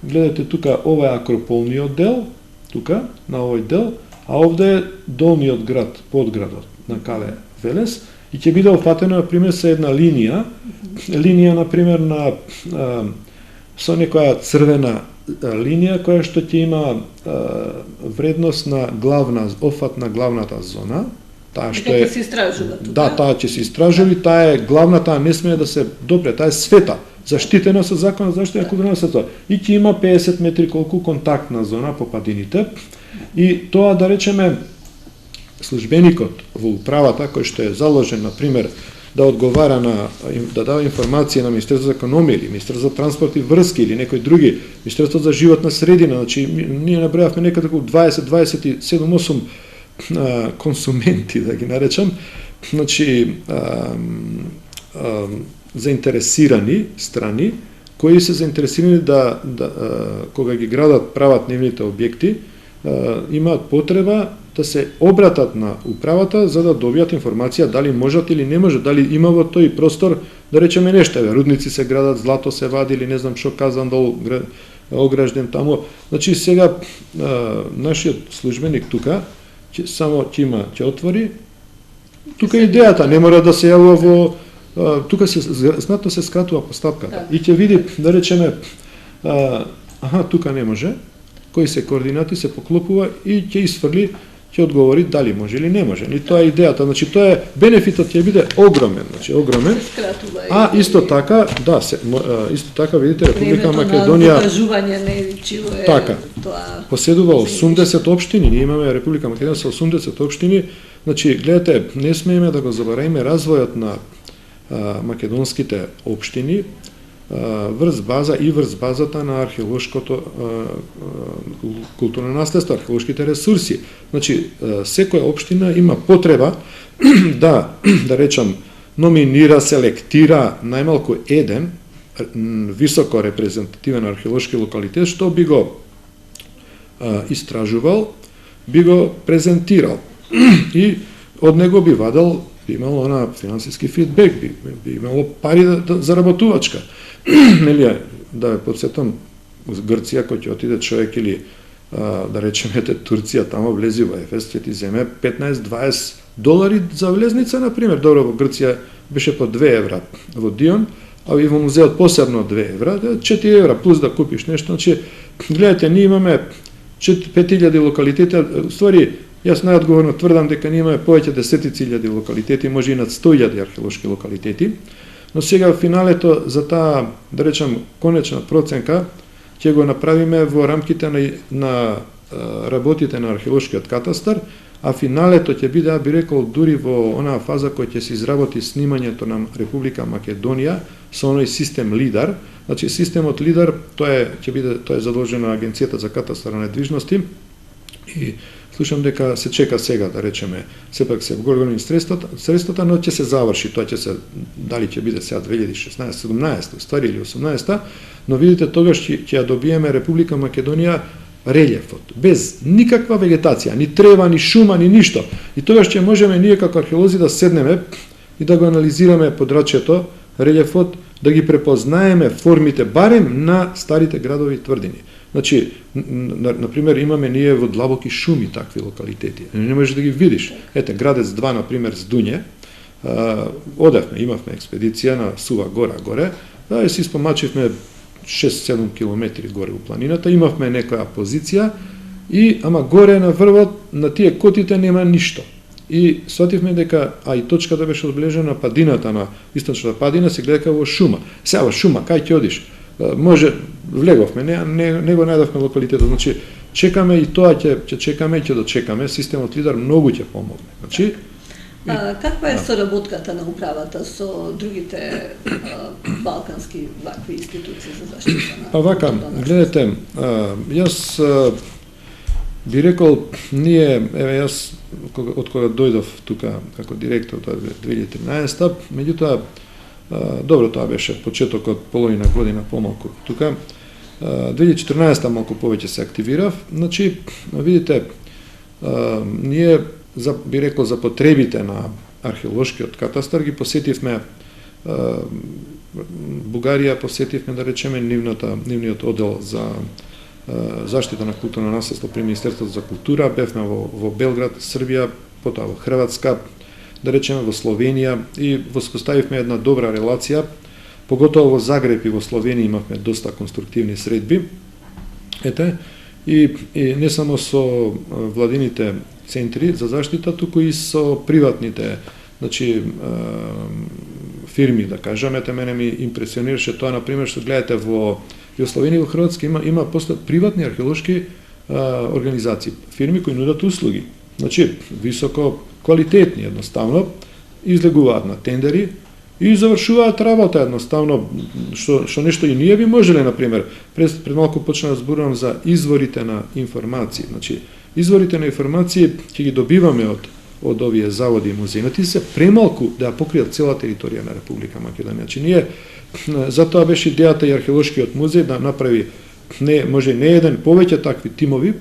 гледате тука, ова е акрополниот дел, тука, на овој дел, а овде е долниот град, подградот на Кале Велес, и ќе биде опфатено, на пример, со една линија, на пример, со некоја црвена линија, која што ќе има вредност на опфат на главната зона, таа што е... се истражува тука? Да, таа ќе се истражува и таа е главна, таа не смее да се допре, таа е света, заштитена со закон за заштита на културно наследство. И ќе има 50 метри колку контактна зона по падините, и тоа, да речеме, службеникот во управата, кој што е заложен, на пример, да одговара да дава информација на Министерството за економија или Министерството за транспорт и врски или некои други, Министерството за животна средина, значи ние набројавме некаде околу 27-8 консументи, да ги наречам, значи заинтересирани страни, кои се заинтересирани да кога ги градат, прават нивните објекти, имаат потреба да се обратат на управата за да добијат информација дали можат или не можат, дали има во тој простор, да речеме нешто, рудници се градат, злато се вади или не знам што, Казандол огражден таму. Значи сега нашиот службеник тука ќе отвори. Тука е идејата, не мора да се јавува во тука знатно се скратува постапката. И ќе види, да речеме, тука не може, кои се координати се поклопува и ќе isfrли, ќе одговори дали може или не може. И тоа е идејата, значи тоа е бенефитот ќе биде огромен, значи огромен. А исто така, да, исто така видите Република Македонија така поседува 80 општини, ние имаме Република Македонија со 80 општини, значи гледате, не смееме да го заборавиме развојот на македонските општини врз базата на археолошкото културно наследство, археолошките ресурси. Значи, секоја општина има потреба да речам, номинира, селектира најмалку еден високо репрезентативен археолошки локалитет, што би го истражувал, би го презентирал и од него би вадел, би имало она финансиски фидбек, би имало пари да заработувачка. Нели, да ве подсетам, Грција, кој ќе отиде човек или да речеме Турција, тамо влези во Ефес, ќе ти земе $15-20 за влезница, например. Добро, во Грција беше по 2 евра во Дион, а и во музеот посебно 2 евра, 4 евра плюс да купиш нешто. Значи, гледате, ние имаме 5000 локалитети, ствари Јас најодговорно тврдам дека ние имаме повеќе десетици илјади локалитети, може и над 100.000 археолошки локалитети, но сега во финалето за таа, да речем, конечна проценка ќе го направиме во рамките на работите на археолошкиот катастар, а финалето ќе биде, би рекол, дури во онаа фаза која ќе се изработи снимањето на Република Македонија со оној систем Лидар. Значи системот Лидар тоа е задолжено Агенцијата за катастар на недвижности и слушам дека се чека сега, да речеме, сепак се вгоргани средствата, но ќе се заврши, тоа ќе се, дали ќе биде сега 2016, 17, ствари или 18, но видите, тогаш ќе ја добиеме Република Македонија релјефот, без никаква вегетација, ни трева, ни шума, ни ништо. И тогаш ќе можеме ние како археолози да седнеме и да го анализираме подрачјето, релјефот, да ги препознаеме формите барем на старите градови и тврдини. Значи, например, имаме ние во длабоки шуми такви локалитети. Не можеш да ги видиш. Ете, Градец 2, например, Здуње, одевме, имавме експедиција на Сува гора горе, и си спомачивме 6-7 километри горе у планината, имавме некоја позиција, ама горе на врвот, на тие котите нема ништо. И свативме дека, и точката беше одбележена падината на источната падина, се гледа во шума. Сега во шума, кај ќе одиш? Може, влеговме, не го најдовме локалитетот, значи, чекаме и тоа ќе чекаме и ќе дочекаме, системот Лидар многу ќе помогне. Значи, каква е соработката на управата со другите балкански вакви институции за заштита на вака, гледате, јас би рекол, ние, јас од кога дојдов тука како директор, тоа е 2013, меѓутоа, добро, тоа беше почетокот половина година помалку тука. 2014 малку повеќе се активирав. Значи, видите, ние би рекол за потребите на археолошкиот катастар ги посетивме Бугарија, посетивме, да речеме, нивниот оддел за заштита на културно наследство при Министерството за култура, бевме во Белград, Србија, потоа во Хрватска, да речеме во Словенија, и воспоставивме една добра релација, поготово во Загреб и во Словенија имавме доста конструктивни средби. Ете, и не само со владините центри за заштита, туку и со приватните, значи, фирми, да кажам. Ете, мене ми импресионираше тоа, например, што гледате во Словенија и во Хрватска има постојат приватни археолошки организации, фирми кои нудат услуги. Значи, високо квалитетни, едноставно, излегуваат на тендери и завршуваат работа едноставно, што нешто и ние би можеле, например, пред малку почна да зборувам за изворите на информации. Значи, изворите на информации ќе ги добиваме од овие заводи и музеи, но ти се премалку да ја покријат цела територија на Република Македонија. Значи, ние, затоа беше идејата и археолошкиот музеј да направи, може не еден, повеќе такви тимови,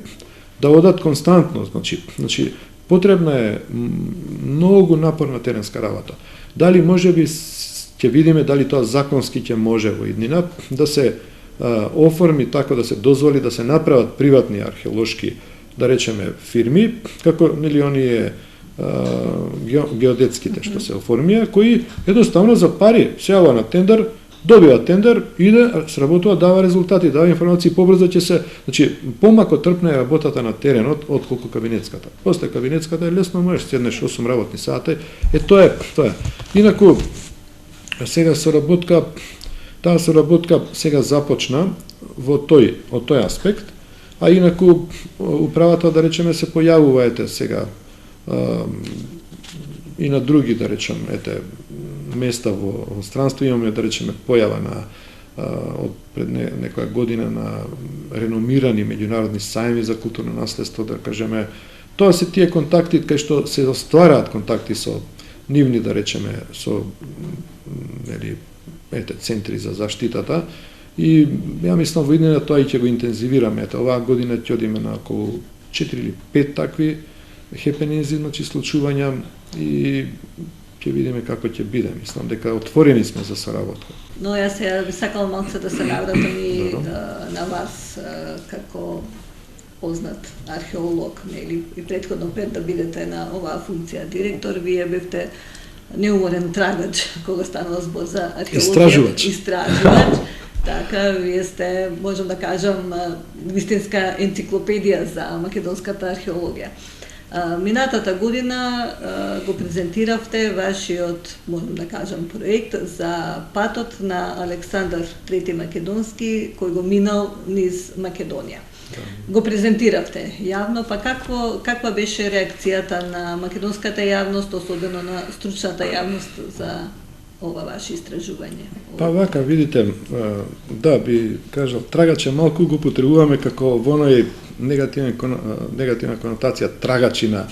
да одат константно, значи, потребна е многу напорна теренска работа. Дали може би ќе видиме дали тоа законски ќе може во иднина да се оформи така да се дозволи да се направат приватни археолошки, да речеме, фирми, како нели оние геодетските што се оформија, кои едноставно за пари се јава на тендер, добива тендер, иде, сработува, дава резултати, дава информации, побрзо ќе се, значи, помако трпна е работата на теренот отколку кабинетската. После кабинетската е лесно, можеш седнеш 8 работни сати, тоа е. Инаку, сега таа соработка сега започна од тој аспект, а инаку управата, да речеме, се појавува сега и на други, да речем, места во странство. Имаме, да речеме, појава од пред некоја година на реномирани меѓународни сајми за културно наследство, да кажеме. Тоа се тие контакти кај што се оствараат контакти со нивни, да речеме, со центри за заштитата, и ја мислам во иднина тоа и ќе го интензивираме. Оваа година ќе одиме на околу 4 или 5 такви хепенинзи, значи случувања, и ќе видиме како ќе биде. Мислам дека отворени сме за соработка. Но јас сега би сакала малку да се навратам и на вас како познат археолог, нели, и претходно пред да бидете на оваа функција директор, вие бевте неуморен трагач кога станува збор за археологија. Истражувач. Така, вие сте, можам да кажам, вистинска енциклопедија за македонската археологија. Минатата година го презентиравте вашиот, можам да кажам, проект за патот на Александар III Македонски, кој го минал низ Македонија. Го презентиравте јавно, па каква беше реакцијата на македонската јавност, особено на стручната јавност за ова ваше истражување? Па вака, видите, да, би кажал, трагаче малку го потребуваме како во оној негативна конотација трагачи на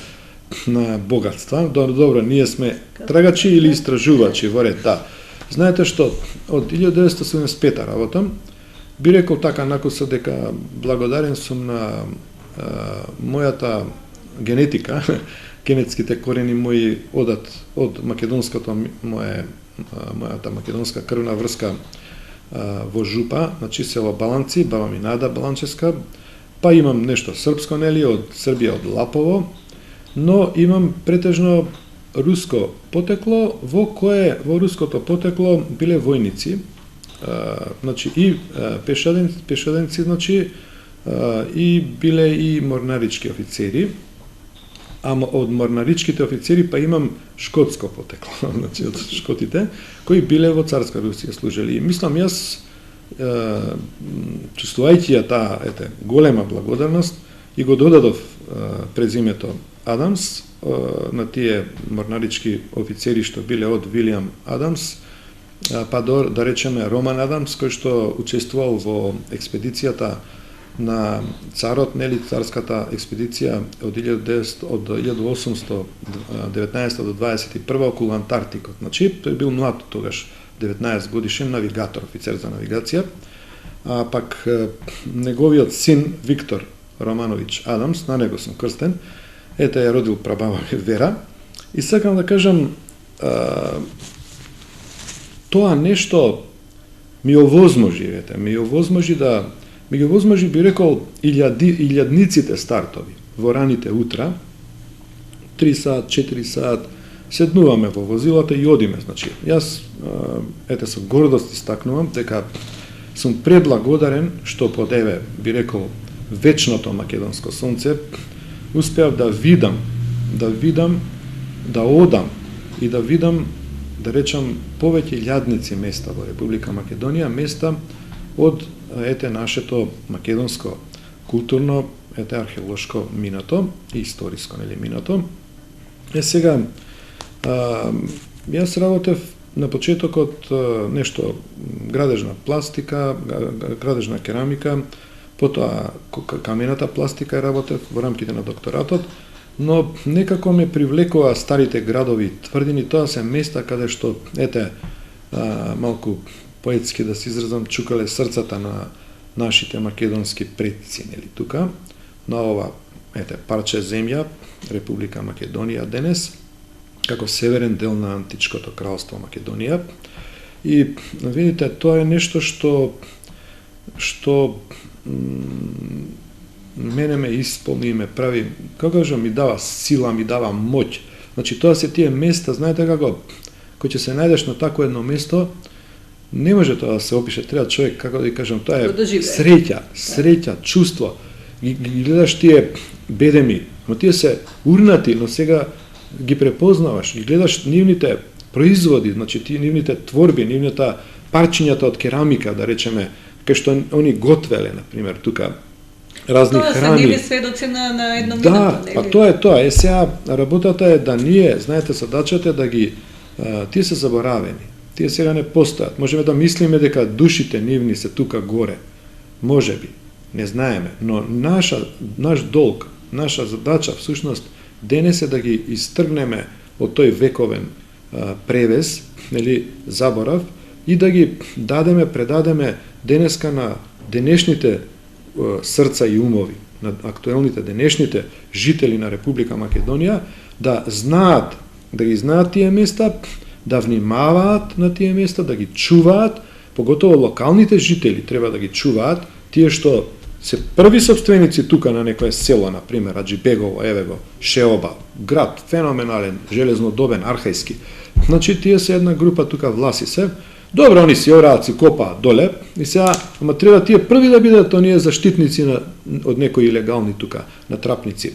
богатства. Добро, ние сме трагачи или истражувачи во ред, да. Знаете што, од 1975 работам, би рекол така накуса дека благодарен сум на мојата генетика, генетските корени мои одат од македонското мојата македонска крвна врска во Жупа, значи село Баланци, баба ми Нада Баланческа, па имам нешто српско, нели, од Србија, од Лапово, но имам претежно руско потекло, во руското потекло биле војници, значи и пешаденци, значи и биле и морнарички офицери, ама од морнаричките офицери па имам шкотско потекло, значи од шкотите, кои биле во царска Русија служели. И мислам, јас, чувствувајќи ја таа голема благодарност, и го додадов презимето Адамс на тие морнарички офицери што биле од Вилијам Адамс, па да речеме Роман Адамс, кој што учествувал во експедицијата на царот, нели, царската експедиција од 1819 до 21 околу Антарктикот. Значи, тој бил млад тогаш, 19 годишен навигатор, офицер за навигација, а пак неговиот син Виктор Романович Адамс, на него сум крстен, ете ја родил прабаба ми Вера, и сакам да кажам, тоа нешто ми овозможи, ми го возможи, би рекол, илјадниците стартови во раните утра, 3 сат, 4 сат, седнуваме во возилата и одиме. Значи, јас, со гордост истакнувам, дека сум преблагодарен што под би рекол, вечното македонско сонце, успеав да видам, да одам и да видам, да речам, повеќе илјадници места во Република Македонија, места од нашето македонско културно, археолошко минато и историско, нели, минато. Сега, јас работев на почетокот нешто градежна пластика, градежна керамика, потоа камената пластика работев во рамките на докторатот, но некако ме привлекува старите градови тврдини, тоа се места каде што, малку поетски да се изразам, чукале срцата на нашите македонски предци, нели, тука, на ова, парче земја, Република Македонија денес, како северен дел на античкото кралство Македонија. И, видите, тоа е нешто што мене ме исполни и ме прави, како кажам, ми дава сила, ми дава моќ. Значи, тоа се тие места, знаете како, кој ќе се најдеш на тако едно место, не може тоа да се опише, треба човек, како да кажам, тоа е среќа, чувство. Ги гледаш тие бедеми, но тие се урнати, но сега ги препознаваш, ги гледаш нивните производи, значи нивните творби, нивната парчињата од керамика, да речеме, кај што они готвеле, например, тука разни храни. Тоа се нивни сведоци на едно минуто, нели? Да, па тоа е тоа. Сега работата е да ние, знаете, задачата е да ги тие се заборавени. Тие сега не постојат. Можеме да мислиме дека душите нивни се тука горе. Можеби, не знаеме, но наш долг, наша задача всушност денес е да ги истргнеме од тој вековен превес, нели, заборав, и да ги предадеме денеска на денешните срца и умови, на актуелните денешните жители на Република Македонија, да знаат, да ги знаат тие места, да внимаваат на тие места, да ги чуваат, поготово локалните жители треба да ги чуваат, тие што се први собственици тука на некое село, например, Аџибегово, евего, Шеоба, град феноменален, железнодобен, архајски. Значи, тие се една група тука власи се. Добро, они си ораат, си копаат доле, и сега, ама треба тие први да бидат оние заштитници од некои илегални тука, натрапници.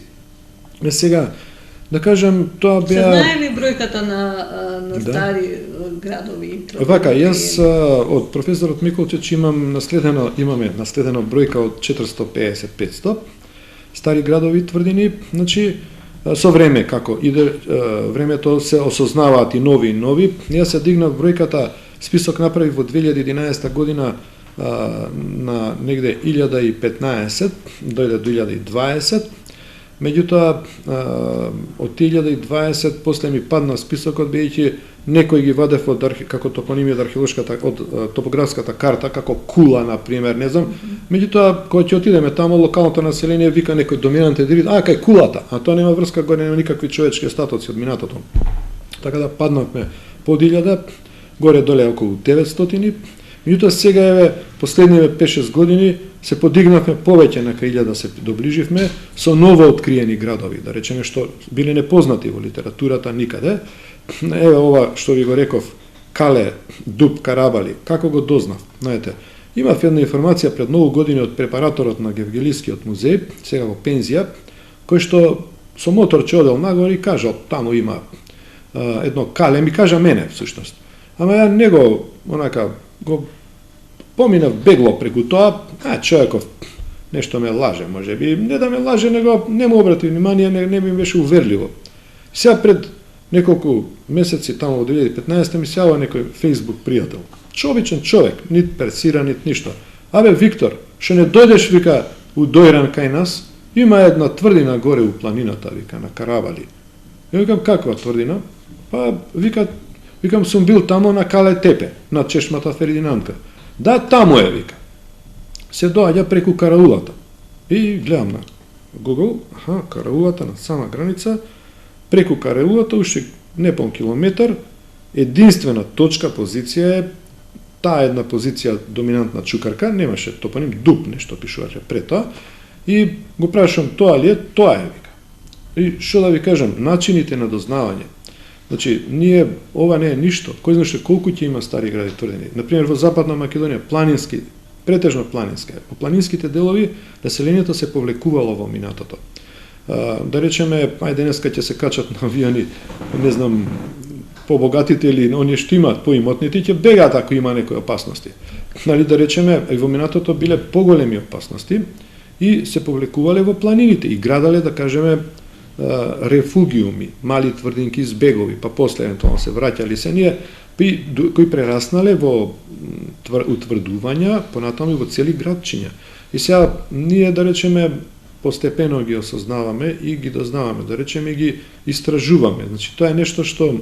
Сега, да кажем, тоа беа... Се знае ли бројката на стари градови? Вака, јас од професорот Миколчич имаме наследена бројка од 450-500 стари градови тврдини, значи, со време, како иде времето, се осознаваат и нови. Јас се дигнав бројката, список направив во 2011 година на негде 1015, дојде до 1020, меѓутоа од 1020 после ми падна списокот, бидејќи некој ги вадев од како топоними од археолошката, од топографската карта, како Кула, на пример, не знам. Меѓутоа, кога ќе отидеме таму, локалното население вика некој доминантен дирид, кај Кулата, а тоа нема врска, горе нема никакви човечки остатоци од минатото. Така да паднавме под 1000, горе-доле околу 900, меѓутоа сега еве последниве 5-6 години се подигнавме повеќе на кај 1000 се доближивме со ново откриени градови, да речеме што биле непознати во литературата никаде. Еве ова што ви го реков, Кале, Дуб, Карабали, како го дознав? Знаете, имав една информација пред многу години од препараторот на Гевгелискиот музеј, сега во пензија, кој што со моторче одел нагоре и кажал, таму има едно Кале, ми кажа мене всушност. Ама ја него, онака, го поминав бегло преку тоа, човеков нешто ме лаже, можеби, не да ме лаже, него не му обрати внимание, не ми беше уверливо. Сега пред неколку месеци, тамо во 2015 ми сјава некој Facebook пријател. Обичен човек, нит персира, нит ништо. Абе, Виктор, што не дојдеш, вика, у Дојран кај нас, има една тврдина горе у планината, вика, на Карабали. Ја викам, каква тврдина? Па, викам, сум бил тамо на Кале Тепе, на чешмата Фердинандка. Да, таму е, вика. Се доаѓа преку Караулата. И гледам на Google, Караулата на сама граница, преку Караулата, уште непон километар, единствена точка, позиција е таа една позиција доминантна чукарка, немаше топоним, Дуб нешто пишуваше пред тоа, и го прашам, тоа ли е? Тоа е, вика. И што да ви кажам, начините на дознавање. Значи, ова не е ништо. Кој знаше колку ќе има стари гради тврдини. Например, во Западна Македонија, планински, претежно планинска. По планинските делови, населението се повлекувало во минатото. Да речеме, денеска ќе се качат на авиони, не знам, побогатите или оние што имаат поимотните, ќе бегаат ако има некои опасности. Нали, да речеме, и во минатото биле поголеми опасности и се повлекувале во планините и градале, да кажеме, рефугиуми, мали тврдинки с бегови, па после евентуално се враќали се ние, кои прераснале во утврдувања, понатаму и во цели градчиња. И сега ние, да речеме, постепено ги осознаваме и ги дознаваме, да речеме, и ги истражуваме. Значи, тоа е нешто што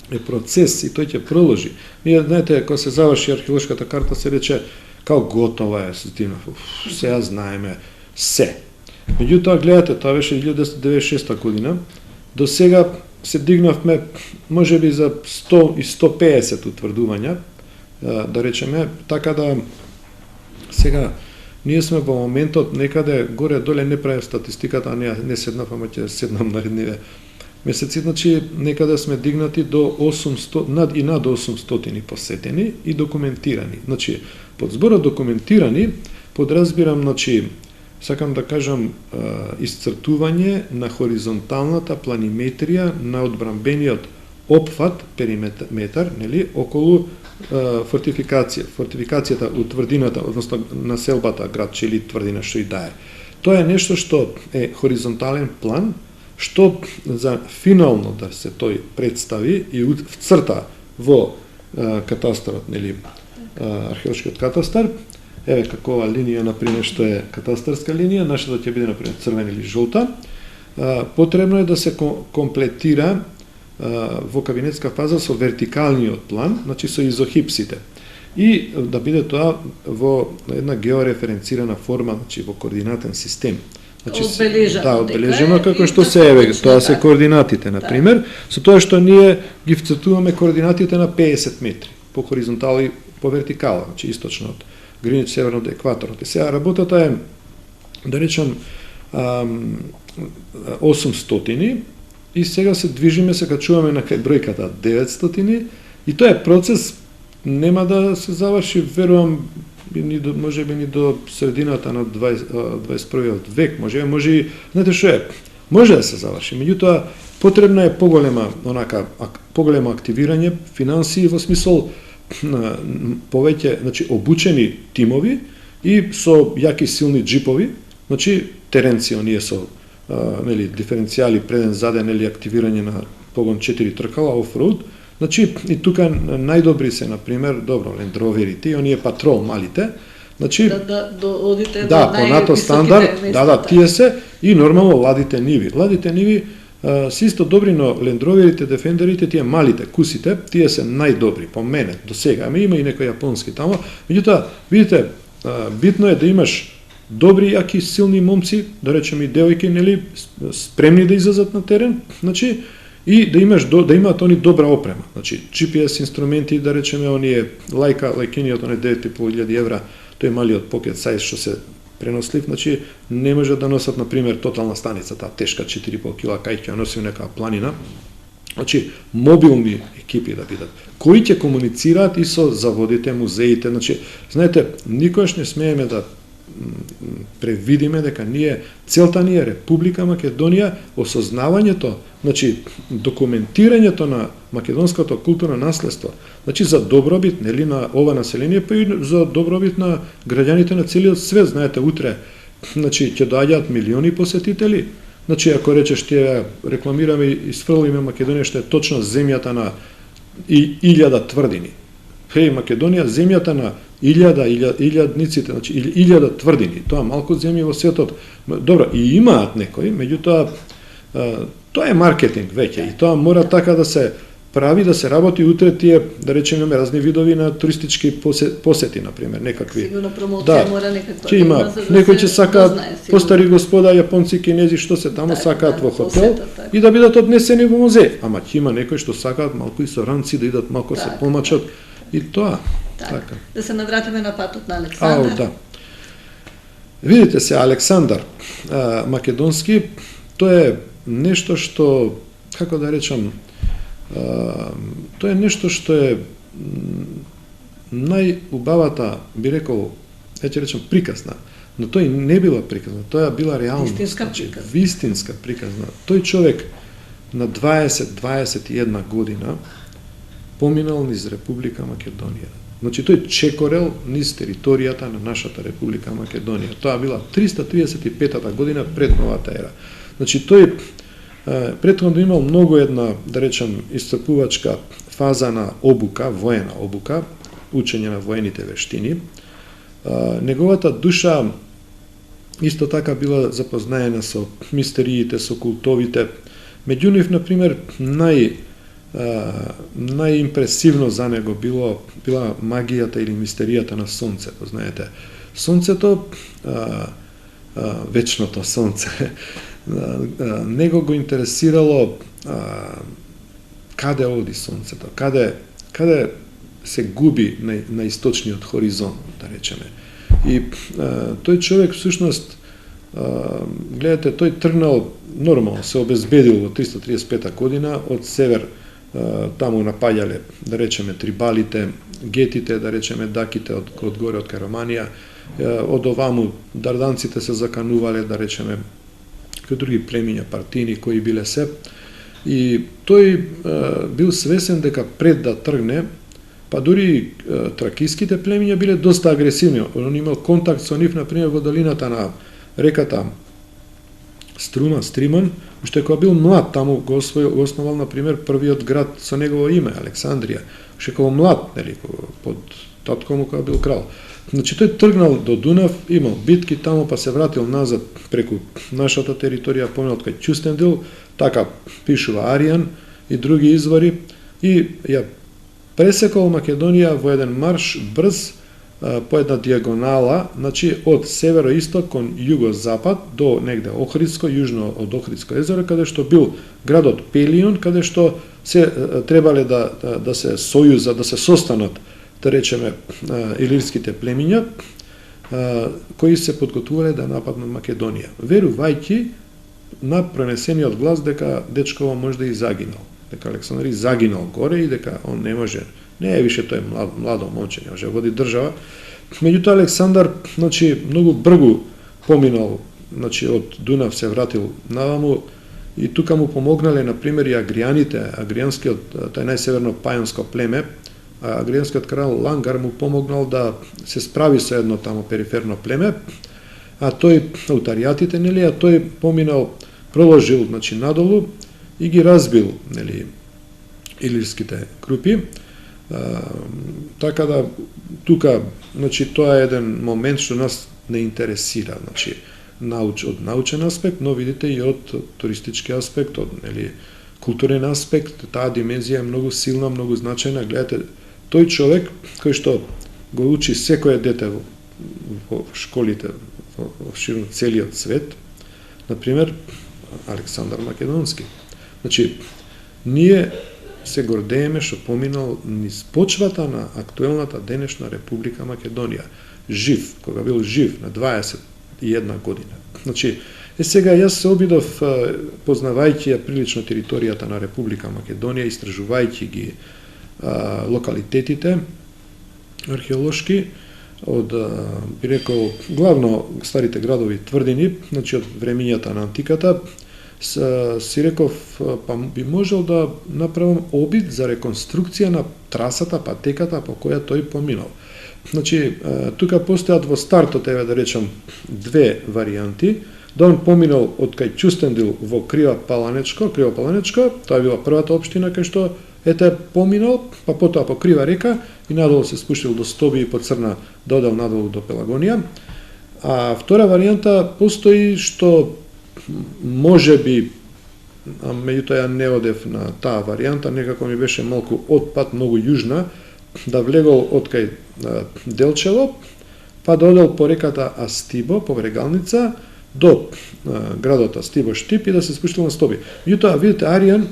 е процес и тој ќе проложи. Ние, знаете, кога се заврши археолошката карта, се рече, као готова е, сега знаеме се. Меѓутоа, гледате, тоа беше 1996 година, до сега се дигнавме, можеби за 100 и 150 утврдувања, да речеме, така да сега ние сме во моментот некаде горе-доле, не правим статистиката, а не седнав, ама ќе седнам наредниве месеци, значи некаде сме дигнати до 800, над 800 посетени и документирани. Значи, под зборот документирани, подразбирам, значи, сакам да кажам, исцртување на хоризонталната планиметрија на одбранбениот опфат, периметар, нели, околу фортификацијата утврдината, односно населбата, град Чели, тврдина што и да е. Тоа е нешто што е хоризонтален план, што за финално да се тој представи и вцрта во катастарот, нели, археолошкиот катастар. Еве какова линија, например, што е катастарска линија, нашата ќе биде, например, црвена или жолта. Потребно е да се комплетира во кабинетска фаза со вертикалниот план, значи со изохипсите. И да биде тоа во една геореференцирана форма, значи во координатен систем. Значи, одбележено како што се еве, тоа се координатите, например, со тоа што ние ги вцртуваме координатите на 50 метри, по хоризонтала и по вертикала, значи источно од Гринич, северно од екваторот. И сега работата е, да речам, 800 и сега се движиме, се качуваме на кај бројката 900 и тоа е процес, нема да се заврши, верувам, можеби ни до средината на 21. век, може, знаете што е, може да се заврши, меѓутоа потребна е поголемо активирање финансии во смисол повеќе, значи обучени тимови и со јаки силни джипови, значи теренци оние со нели диференцијали преден заден или активирање на погон 4 тркала офроуд. Значи и тука најдобри се на пример, добро, Land Roverите и оние патрол малите. Значи да одите до по НАТО стандард, тие се и нормално ладите ниви. Ладите ниви се исто добри, но Land Roverите, Defenderите, тие малите, кусите, тие се најдобри по мене до сега. Ама има и некои јапонски тамо. Меѓутоа, видите, битно е да имаш добри, јаки, силни момци, да речеме и девојки, нели, спремни да излезат на терен, значи и да имаат они добра опрема. Значи GPS инструменти, да речеме оние лајкиниот оне 9.500 евра, тој малиот pocket size што се пренослив, значи не може да носат на пример тотална станица, таа тешка 4,5 кг кај ќе носи некаа планина. Значи мобилни екипи да бидат, кои ќе комуницираат и со заводите, музеите, значи знаете, никогаш не смееме да превидиме дека целта ни е Република Македонија, осознавањето, значи документирањето на македонското културно наследство, значи за добробит нели на ова население, па и за добробит на граѓаните на целиот свет. Знаете, утре значи ќе доаѓаат милиони посетители. Значи ако речеш ќе рекламираме и сфрлиме Македонија што е точно земјата на 1000 тврдини. Македонија земјата на илјадниците, значи 1000 тврдини, тоа малку земји во светот. Добро, и имаат некои, меѓутоа тоа е маркетинг веќе и тоа мора така да се прави, да се работи. Утре тие, да речеме, имаме разни видови на туристички посети, например, некакви. Сигурно промоција мора некаква. Ќе има, некои ќе сакаат постари господа јапонци, кинези што се таму сакаат во хотел и да бидат однесени во музеј. Ама ќе има некои што сакаат малку и со ранци да идат малку се помачат и тоа. Така. Да се навратиме на патот на Александар. Да. Видите се, Александар македонски, тоа е нешто што, како да речам, тоа е нешто што е најубавата, би рекол, ќе речам приказна, но тој не била приказна, тоа била реална. Вистинска приказна. Тој човек на 20-21 година поминал низ Република Македонија. Значи тој чекорел низ територијата на нашата Република Македонија. Тоа била 335 година пред новата ера. Значи тој претходно имал многу една, да речам, исцрпувачка фаза на обука, воена обука, учење на воените вештини. Неговата душа исто така била запознаена со мистериите, со култовите. Меѓу нив, например, најимпресивно за него била магијата или мистеријата на сонцето, знаете. Сонцето, вечното сонце, него го интересирало каде оди сонцето, каде се губи на источниот хоризонт, да речеме. И тој човек, всушност, гледате, тој тргнал, нормално се обезбедил во 335 година, од север таму напаѓале, да речеме, трибалите, гетите, да речеме, даките од горе од Караманија, од оваму дарданците се заканувале, да речеме, кои други племиња, партини, кои биле се. И тој бил свесен дека пред да тргне, па дури тракиските племиња биле доста агресивни. Он имал контакт со нив, например, во долината на реката Стриман, уште кога бил млад, таму го основал, например, првиот град со негово име, Александрија. Уште кога млад, нели, под татко му кога бил крал. Значи тој тргнал до Дунав, имал битки таму, па се вратил назад преку нашата територија, поминал кај Ќустендил, така пишува Аријан и други извори, и ја пресекол Македонија во еден марш брз, по една диагонала, значи од северо-исток кон југо-запад до негде Охридско, јужно од Охридско езеро, каде што бил градот Пелион, каде што се требале да се сојузат, да се состанат, да речеме, илирските племиња, кои се подготвувале да нападнат Македонија, верувајќи на пренесениот глас дека дечкова може да и загинал, дека Александар загинал горе и дека он не може. Не е више тој младо момче, не може води држава. Меѓутоа Александар, значи, многу бргу поминал, значи од Дунав се вратил наваму, И тука му помогнале, например, и агријаните, агријанскиот, тој најсеверно пајанско племе, агријанскиот крал Лангар му помогнал да се справи со едно тамо периферно племе, а тој, аутаријатите, нели, а тој поминал, проложил, значи, надолу и ги разбил, нели, илирските групи. Така да, тука, значи, тоа е еден момент што нас не интересира, значи, од научен аспект, но видите и од туристички аспект, од, нели, културен аспект, таа димензија е многу силна, многу значајна. Гледате, тој човек кој што го учи секое дете во школите во ширно целиот свет, например, Александар Македонски. Значи, ние се гордееме што поминал низ почвата на актуелната денешна Република Македонија. Жив, кога бил жив на 21 година. Значи, сега јас се обидов, познавајќи ја прилично територијата на Република Македонија, истражувајќи ги локалитетите археолошки, од, би рекол, главно старите градови тврдини, значи од времињата на антиката, си реков, па би можел да направам обид за реконструкција на трасата, патеката по која тој поминал. Значи, тука постојат во стартот, еве да речам, две варијанти, да он поминал од кај Ќустендил во Крива Паланечко, тоа била првата општина кај што ете поминал, па потоа по Крива река и надолу се спуштил до Стоби и по Црна да одел надолу до Пелагонија. А втора варијанта постои што може би, а меѓутоа ја не одев на таа варијанта, некако ми беше малку отпад, многу јужна, да влегол од кај Делчево, па да одел по реката Астибо, по Врегалница, до градот Астибо Штип и да се спуштил на Стоби. Меѓутоа, видите, Аријан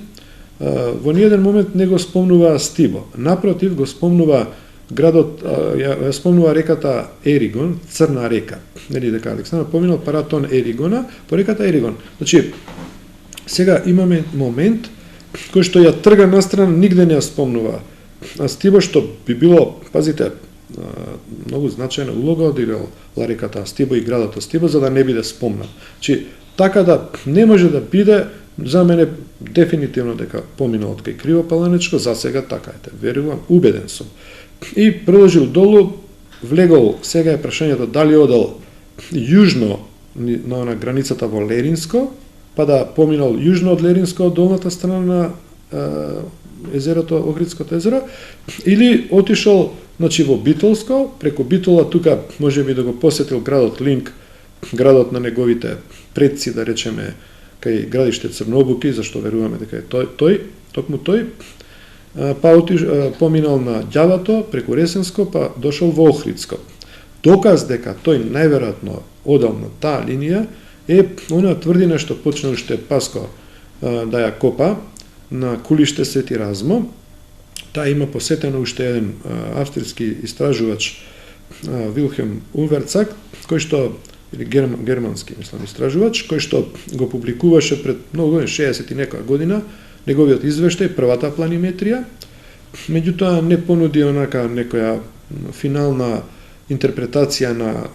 во ниеден момент не го спомнува Астибо. Напротив, го спомнува градот, ја спомнува реката Еригон, Црна река. Нели дека Александар поминал паратон Еригона по реката Еригон. Значи, сега имаме момент кој што ја трга настрана, нигде не ја спомнува Астибо, што би било, пазите, многу значајна улога одиграла реката Астибо и градот Астибо, за да не биде спомнат. Значи, така да не може да биде, за мене дефинитивно дека поминал од кај Криво Паланечко, за сега така ете, верувам, убеден сум. И продолжил долу, влегол, сега е прашањето дали одел јужно на границата во Леринско, па да поминал јужно од Леринско, од долната страна на езерото, Охридското езеро, или отишол, значи, во Битолско, преку Битола, тука може би да го посетил градот Линк, градот на неговите предци, да речеме, кај градиште Црнобуки, зашто веруваме дека е токму тој, па поминал на Ѓавато, преку Ресенско, па дошол во Охридско. Доказ дека тој најверојатно одел на таа линија е она тврдина што почна уште Паско да ја копа на кулиште Свети Размо. Таа има посетено уште еден австрийски истражувач Вилхем Унверцак, кој што, или германски, мислам, истражувач, кој што го публикуваше пред многу години, 60 и некоја година, неговиот извештај, првата планиметрија, меѓутоа не понуди онака некоја финална интерпретација на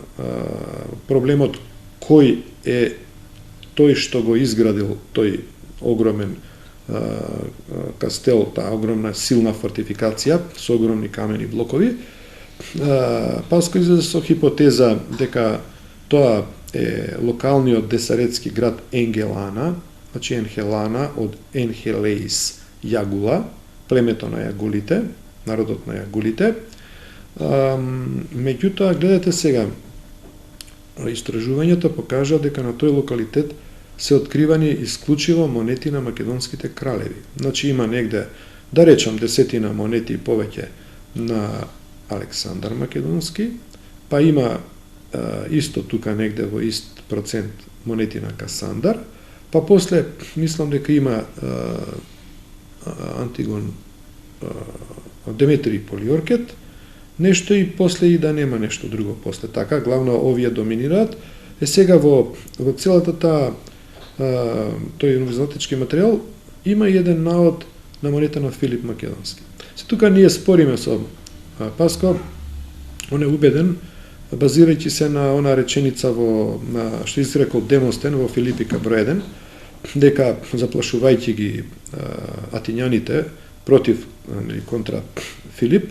проблемот кој е тој што го изградил тој огромен кастел, таа огромна силна фортификација со огромни камени блокови. Паско излезе со хипотеза дека тоа е локалниот десаретски град Енгелана, значи Енхелана од Енхелеис Јагула, племето на јагулите, народот на јагулите. Меѓутоа, гледате сега, истражувањето покажа дека на тој локалитет се откривани исклучиво монети на македонските кралеви. Значи има негде, да речам, 10 монети повеќе на Александар Македонски, па има исто тука негде во ист процент монети на Касандар, па после мислам дека има Антигон Деметри Полиоркет, нешто и после и да нема нешто друго после. Така, главно овие доминираат. Сега во целата таа тој нумизматички материјал има еден навод на монета на Филип Македонски. Се тука ние спориме со Паско, он е убеден, базирајќи се на она реченица на што изрекол Демостен во Филипика број 1, дека заплашувајќи ги атињаните против или контра Филип,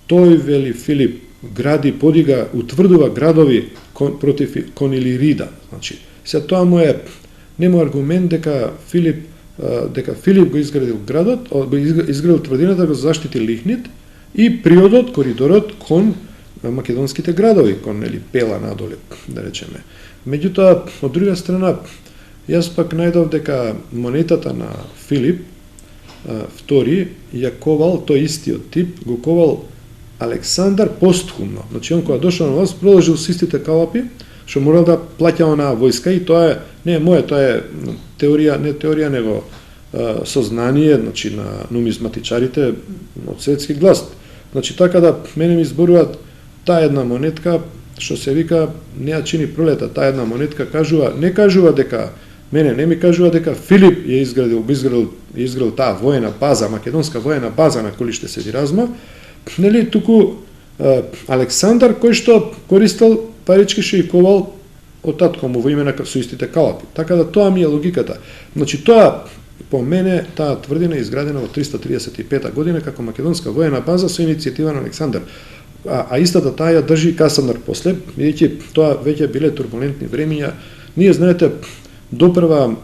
тој вели Филип гради, подига, утврдува градови против кон Илирида. Значи, се тоа му е нема аргумент дека Филип го изградил градот, изградил тврдината, го заштити Лихнит и приодот, коридорот кон македонските градови, кон Пела надоле, да речеме. Меѓутоа, од друга страна, јас пак најдов дека монетата на Филип II ја ковал, тој истиот тип, го ковал Александар постхумно. Значи, он кога дошол на власт, продолжил со истите калапи, што морал да плаќа онаа војска, и тоа не е моја, тоа е теорија, не теорија, него сознание, значи, на нумизматичарите од светски глас. Значи, така да мене ми изборуваат таа една монетка, што се вика, не ја чини пролета, таа една монетка не кажува дека, мене не ми кажува дека Филип ја изградил таа воена база, македонска воена база на Колиште Седи Разма, нели, туку Александар, кој што користел парички што и ковал од татко му во име на со истите калапи. Така да тоа ми е логиката. Значи, тоа, по мене, таа тврдина е изградена во 335 година како македонска воена база со иницијатива на Александар. А истата таа ја држи Касандар после, бидејќи тоа веќе биле турбулентни времиња. Ние, знаете, допрва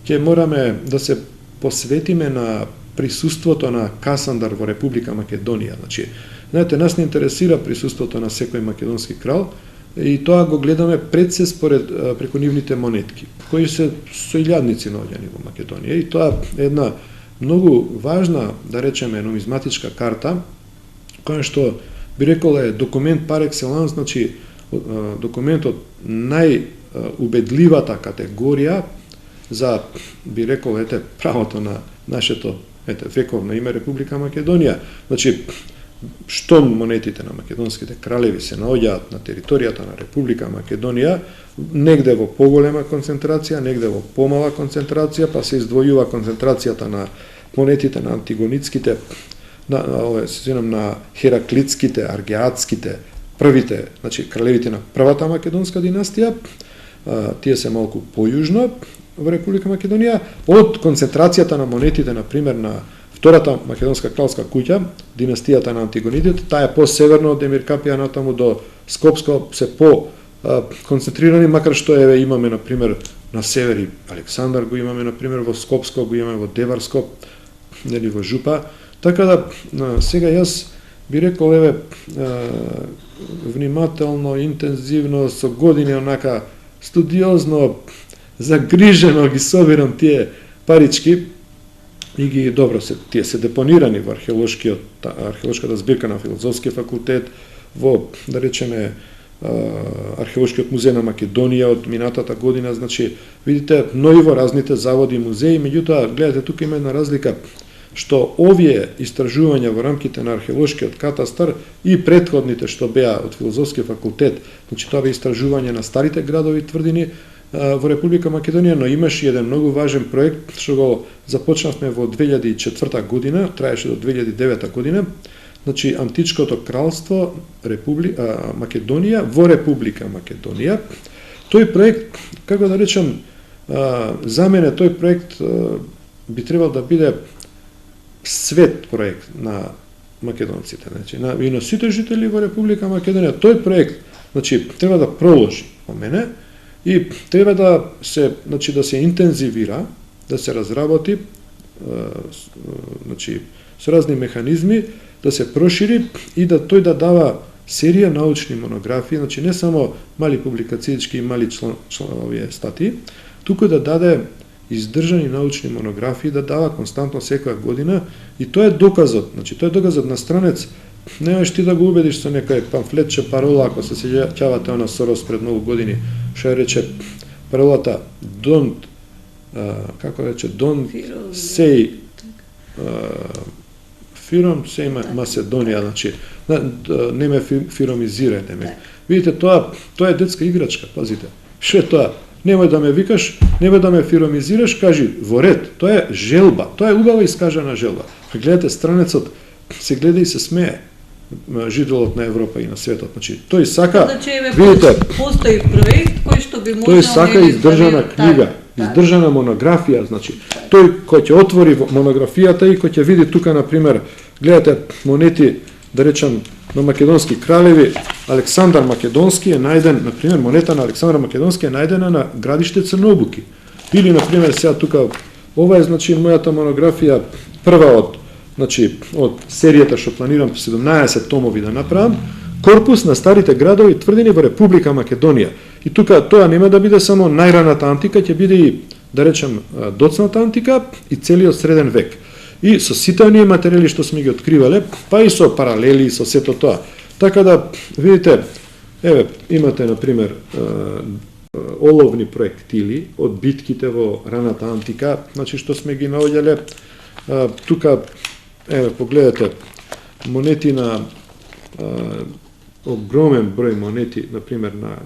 ќе мораме да се посветиме на присуството на Касандар во Република Македонија. Значи, знаете, нас не интересира присуството на секој македонски крал, и тоа го гледаме пред се преку нивните монетки, кои се со илјадници наоѓани во Македонија. И тоа е една многу важна, да речеме, нумизматичка карта, која што би рекол е документ пар екселанс, значи документ од најубедливата категорија за, би рекол, правото на нашето вековно име Република Македонија. Значи, што монетите на македонските кралеви се наоѓаат на територијата на Република Македонија, негде во поголема концентрација, негде во помала концентрација, па се издвојува концентрацијата на монетите на антигонитските, на хераклитските, аргеатските, првите, значи кралевите на првата македонска династија, тие се малку појужно во Република Македонија, од концентрацијата на монетите, например, на втората македонска кралска куќа, династијата на антигонитите, таа е по-северно од Емир Капија натаму до Скопско, се по-концентрирани, макар што имаме, например, на севери Александар го имаме, например, во Скопско, го имаме во Деварско, нели во Жупа. Така да, сега јас би рекол, внимателно, интензивно, со години, онака, студиозно, загрижено ги собирам тие парички, и ги, добро, тие се депонирани во археолошката збирка на Филозофскиот факултет, во, да речеме, Археолошкиот музеј на Македонија од минатата година. Значи, видите, многу во разните заводи и музеи, меѓутоа, гледате, тука има една разлика, што овие истражувања во рамките на археолошкиот катастар и претходните што беа од Филозофскиот факултет, значи тоа бе истражување на старите градови тврдини во Република Македонија, но имаше еден многу важен проект што го започнавме во 2004 година, траеше до 2009 година, значи Античкото кралство Македонија во Република Македонија. Тој проект, како да речам, за мене тој проект би требал да биде свет проект на македонците, значи и на сите жители во Република Македонија. Тој проект, значи, треба да проложи по мене и треба да се, значи, да се интензивира, да се разработи, значи, со разни механизми, да се прошири и да тој да дава серија научни монографии, значи не само мали публикациички и мали овие статии, туку да даде издржани научни монографии, да дава константно секоја година, и тоа е доказот, значи тоа е доказот на странец. Не можеш ти да го убедиш со некој памфлетче, парола, ако се сеќавате она Сорос пред многу години, што рече паролата don't say Фиром се Маседонија, значи не ме фиромизирајте ме. Видите, тоа е детска играчка, пазите. Што е тоа? Немој да ме викаш, немој да ме фиромизираш, кажи во ред. Тоа е желба, тоа е убава искажана желба. Гледате, странецот се гледа и се смее, жителот на Европа и на светот. Значи, тој сака, значи, видите, постои проект кој што би можел... Тој сака издржана книга. издржана монографија, значи тој кој ќе отвори монографијата и кој ќе види тука на пример, гледате монети, да речам, на македонски кралеви, Александар Македонски е најден, на пример, монета на Александар Македонски е најдена на градиште Црнобуки. Или на пример сега тука ова е значи мојата монографија прва од серијата што планирам 17 томови да направам, корпус на старите градови и тврдини во Република Македонија. И тука тоа нема да биде само најраната антика, ќе биде и, да речем, доцната антика и целиот среден век. И со сите оние материјали што сме ги откривале, па и со паралели, со сето тоа. Така да, видите, еве, имате, например, оловни проектили од битките во раната антика, значи што сме ги наоѓале. Тука, еве, погледате, монети на огромен број монети, например, на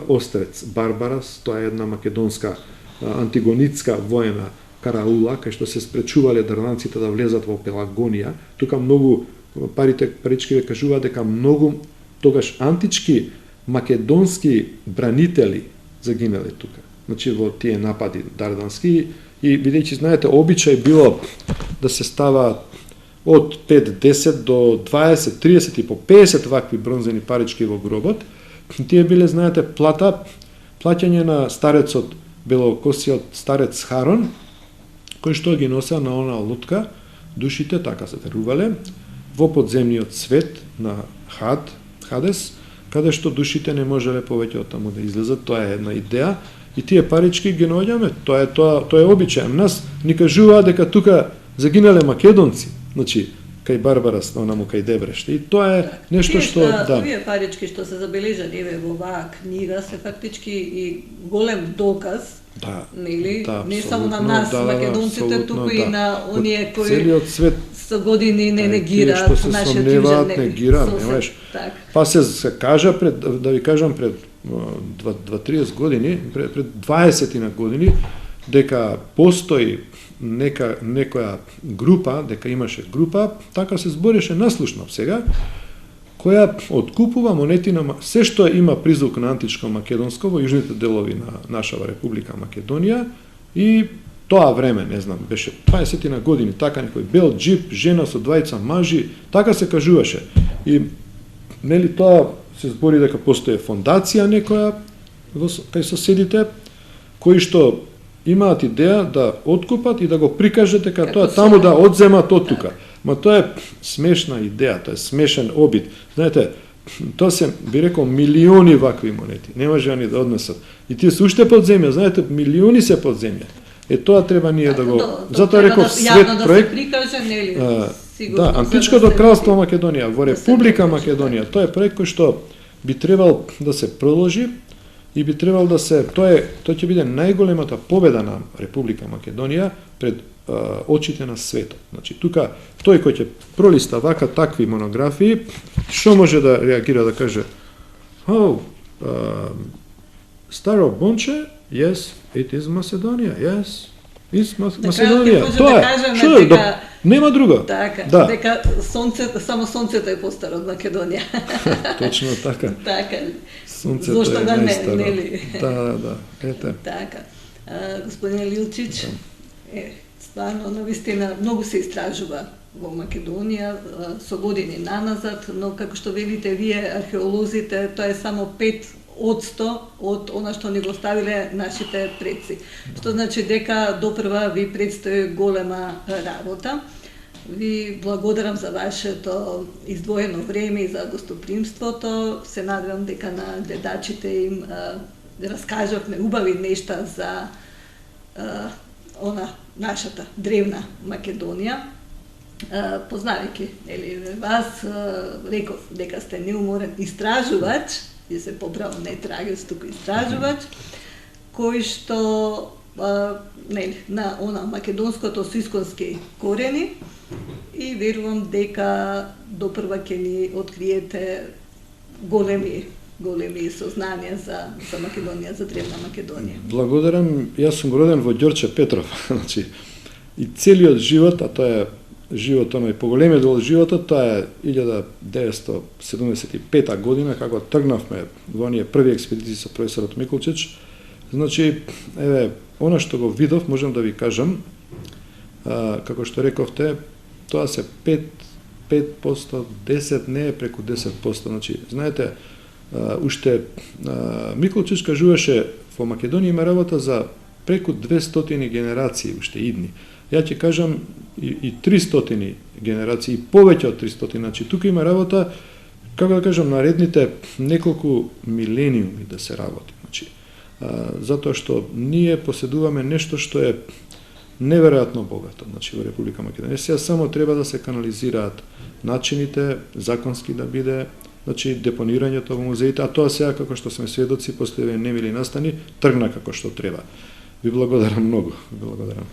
Острец Барбарас, тоа е една македонска антигонитска воена караула, кај што се спречувале дрванците да влезат во Пелагонија. Тука многу парички кажуваат дека многу тогаш антички македонски бранители загинале тука. Значи во тие напади дардански и бидејќи знаете обичај било да се става од 5-10 до 20-30 и по 50 вакви бронзени парички во гробот. Тие биле, знаете, плаќање на старецот, белокосиот старец Харон, кој што ги носеа на она лутка, душите, така се верувале, во подземниот свет на Хадес, каде што душите не можеле повеќе од таму да излезат. Тоа е една идеја и тие парички ги наоѓаме, тоа е обичај. Нас ни кажуваат дека тука загинале македонци, значи кај Барбарас, онаму кај Дебреште. И тоа е нешто што Овие парички што се забележани во оваа книга се фактички и голем доказ. Нели? Не само на нас, македонците, туку и на оние кои целиот свет со години не негираат нашиот южен сосед. Па се кажа да ви кажам пред 20-30 години, пред 20 на години, дека постои некоја група, дека имаше група, така се збореше наслушно сега, која откупува монети на се што има призвук на античко македонско во јужните делови на нашава Република Македонија. И тоа време, не знам, беше 20 на години, така некој бел джип, жена со двајца мажи, така се кажуваше. И нели тоа се збори дека постои фондација некоја кај соседите, кои што имаат идеја да откупат и да го прикажат дека тоа таму да одземат од тука. Ма тоа е смешна идеја, тоа е смешен обид. Знаете, тоа се, би рекол, милиони вакви монети. Не може они да однесат. И тие се уште под земја, знаете, милиони се под земја. Тоа треба ние да го... Затоа реков свет проект... Да, античкото кралство Македонија, во Република Македонија, тоа е проект кој што би требал да се продолжи и би требал да се... Тоа ќе биде најголемата победа на Република Македонија пред очите на светот. Значи, тука, тој кој ќе пролиста вака такви монографии, што може да реагира, да каже, Старо Бонче, yes, it is Macedonia, yes, it's Macedonia. Тоа е, што е, нема друго. Така, дека само сонцето е постаро од Македонија. Точно така. Така. Сонцето е најстаро. Да, ете. Така. Господин Лилчич, стварно, навистина, многу се истражува во Македонија со години наназад, но како што велите вие, археолозите, тоа е само 5% од она што ни го оставиле нашите предци. Што значи дека допрва ви предстои голема работа. Ви благодарам за вашето издвоено време и за гостопримството. Се надевам дека на гледачите им раскажавме убави нешта за нашата древна Македонија. Познавајќи вас, реков дека сте неуморен истражувач, и се поправо не трагец, туку истражувач, кој што на македонското со исконски корени, и верувам дека допрва ќе ни откриете големи сознанија за Македонија, за древна Македонија. Благодарам, јас сум роден во Ѓорче Петров, значи, и целиот живот, а тоа е живот, оној поголемиот дел од животот, тоа е 1975 година, како тргнавме во оние први експедиции со професорот Миколчич. Значи, еве, Она што го видов, можам да ви кажам, како што рековте, тоа се 5%, 10, не е преку 10%. Значи, знаете, уште Миклучич кажуваше во Македонија има работа за преку 200 генерации уште идни. Ја ќе кажам и 300 генерации, и повеќе од 300. Значи, тука има работа, како да кажам, наредните неколку милениуми да се работи. Значи, затоа што ние поседуваме нешто што е неверојатно богато, значи во Република Македонија. Сега само треба да се канализираат начините, законски да биде, значи депонирањето во музеите, а тоа сега како што сме сведоци после немили настани тргна како што треба. Ви благодарам многу. Благодарам.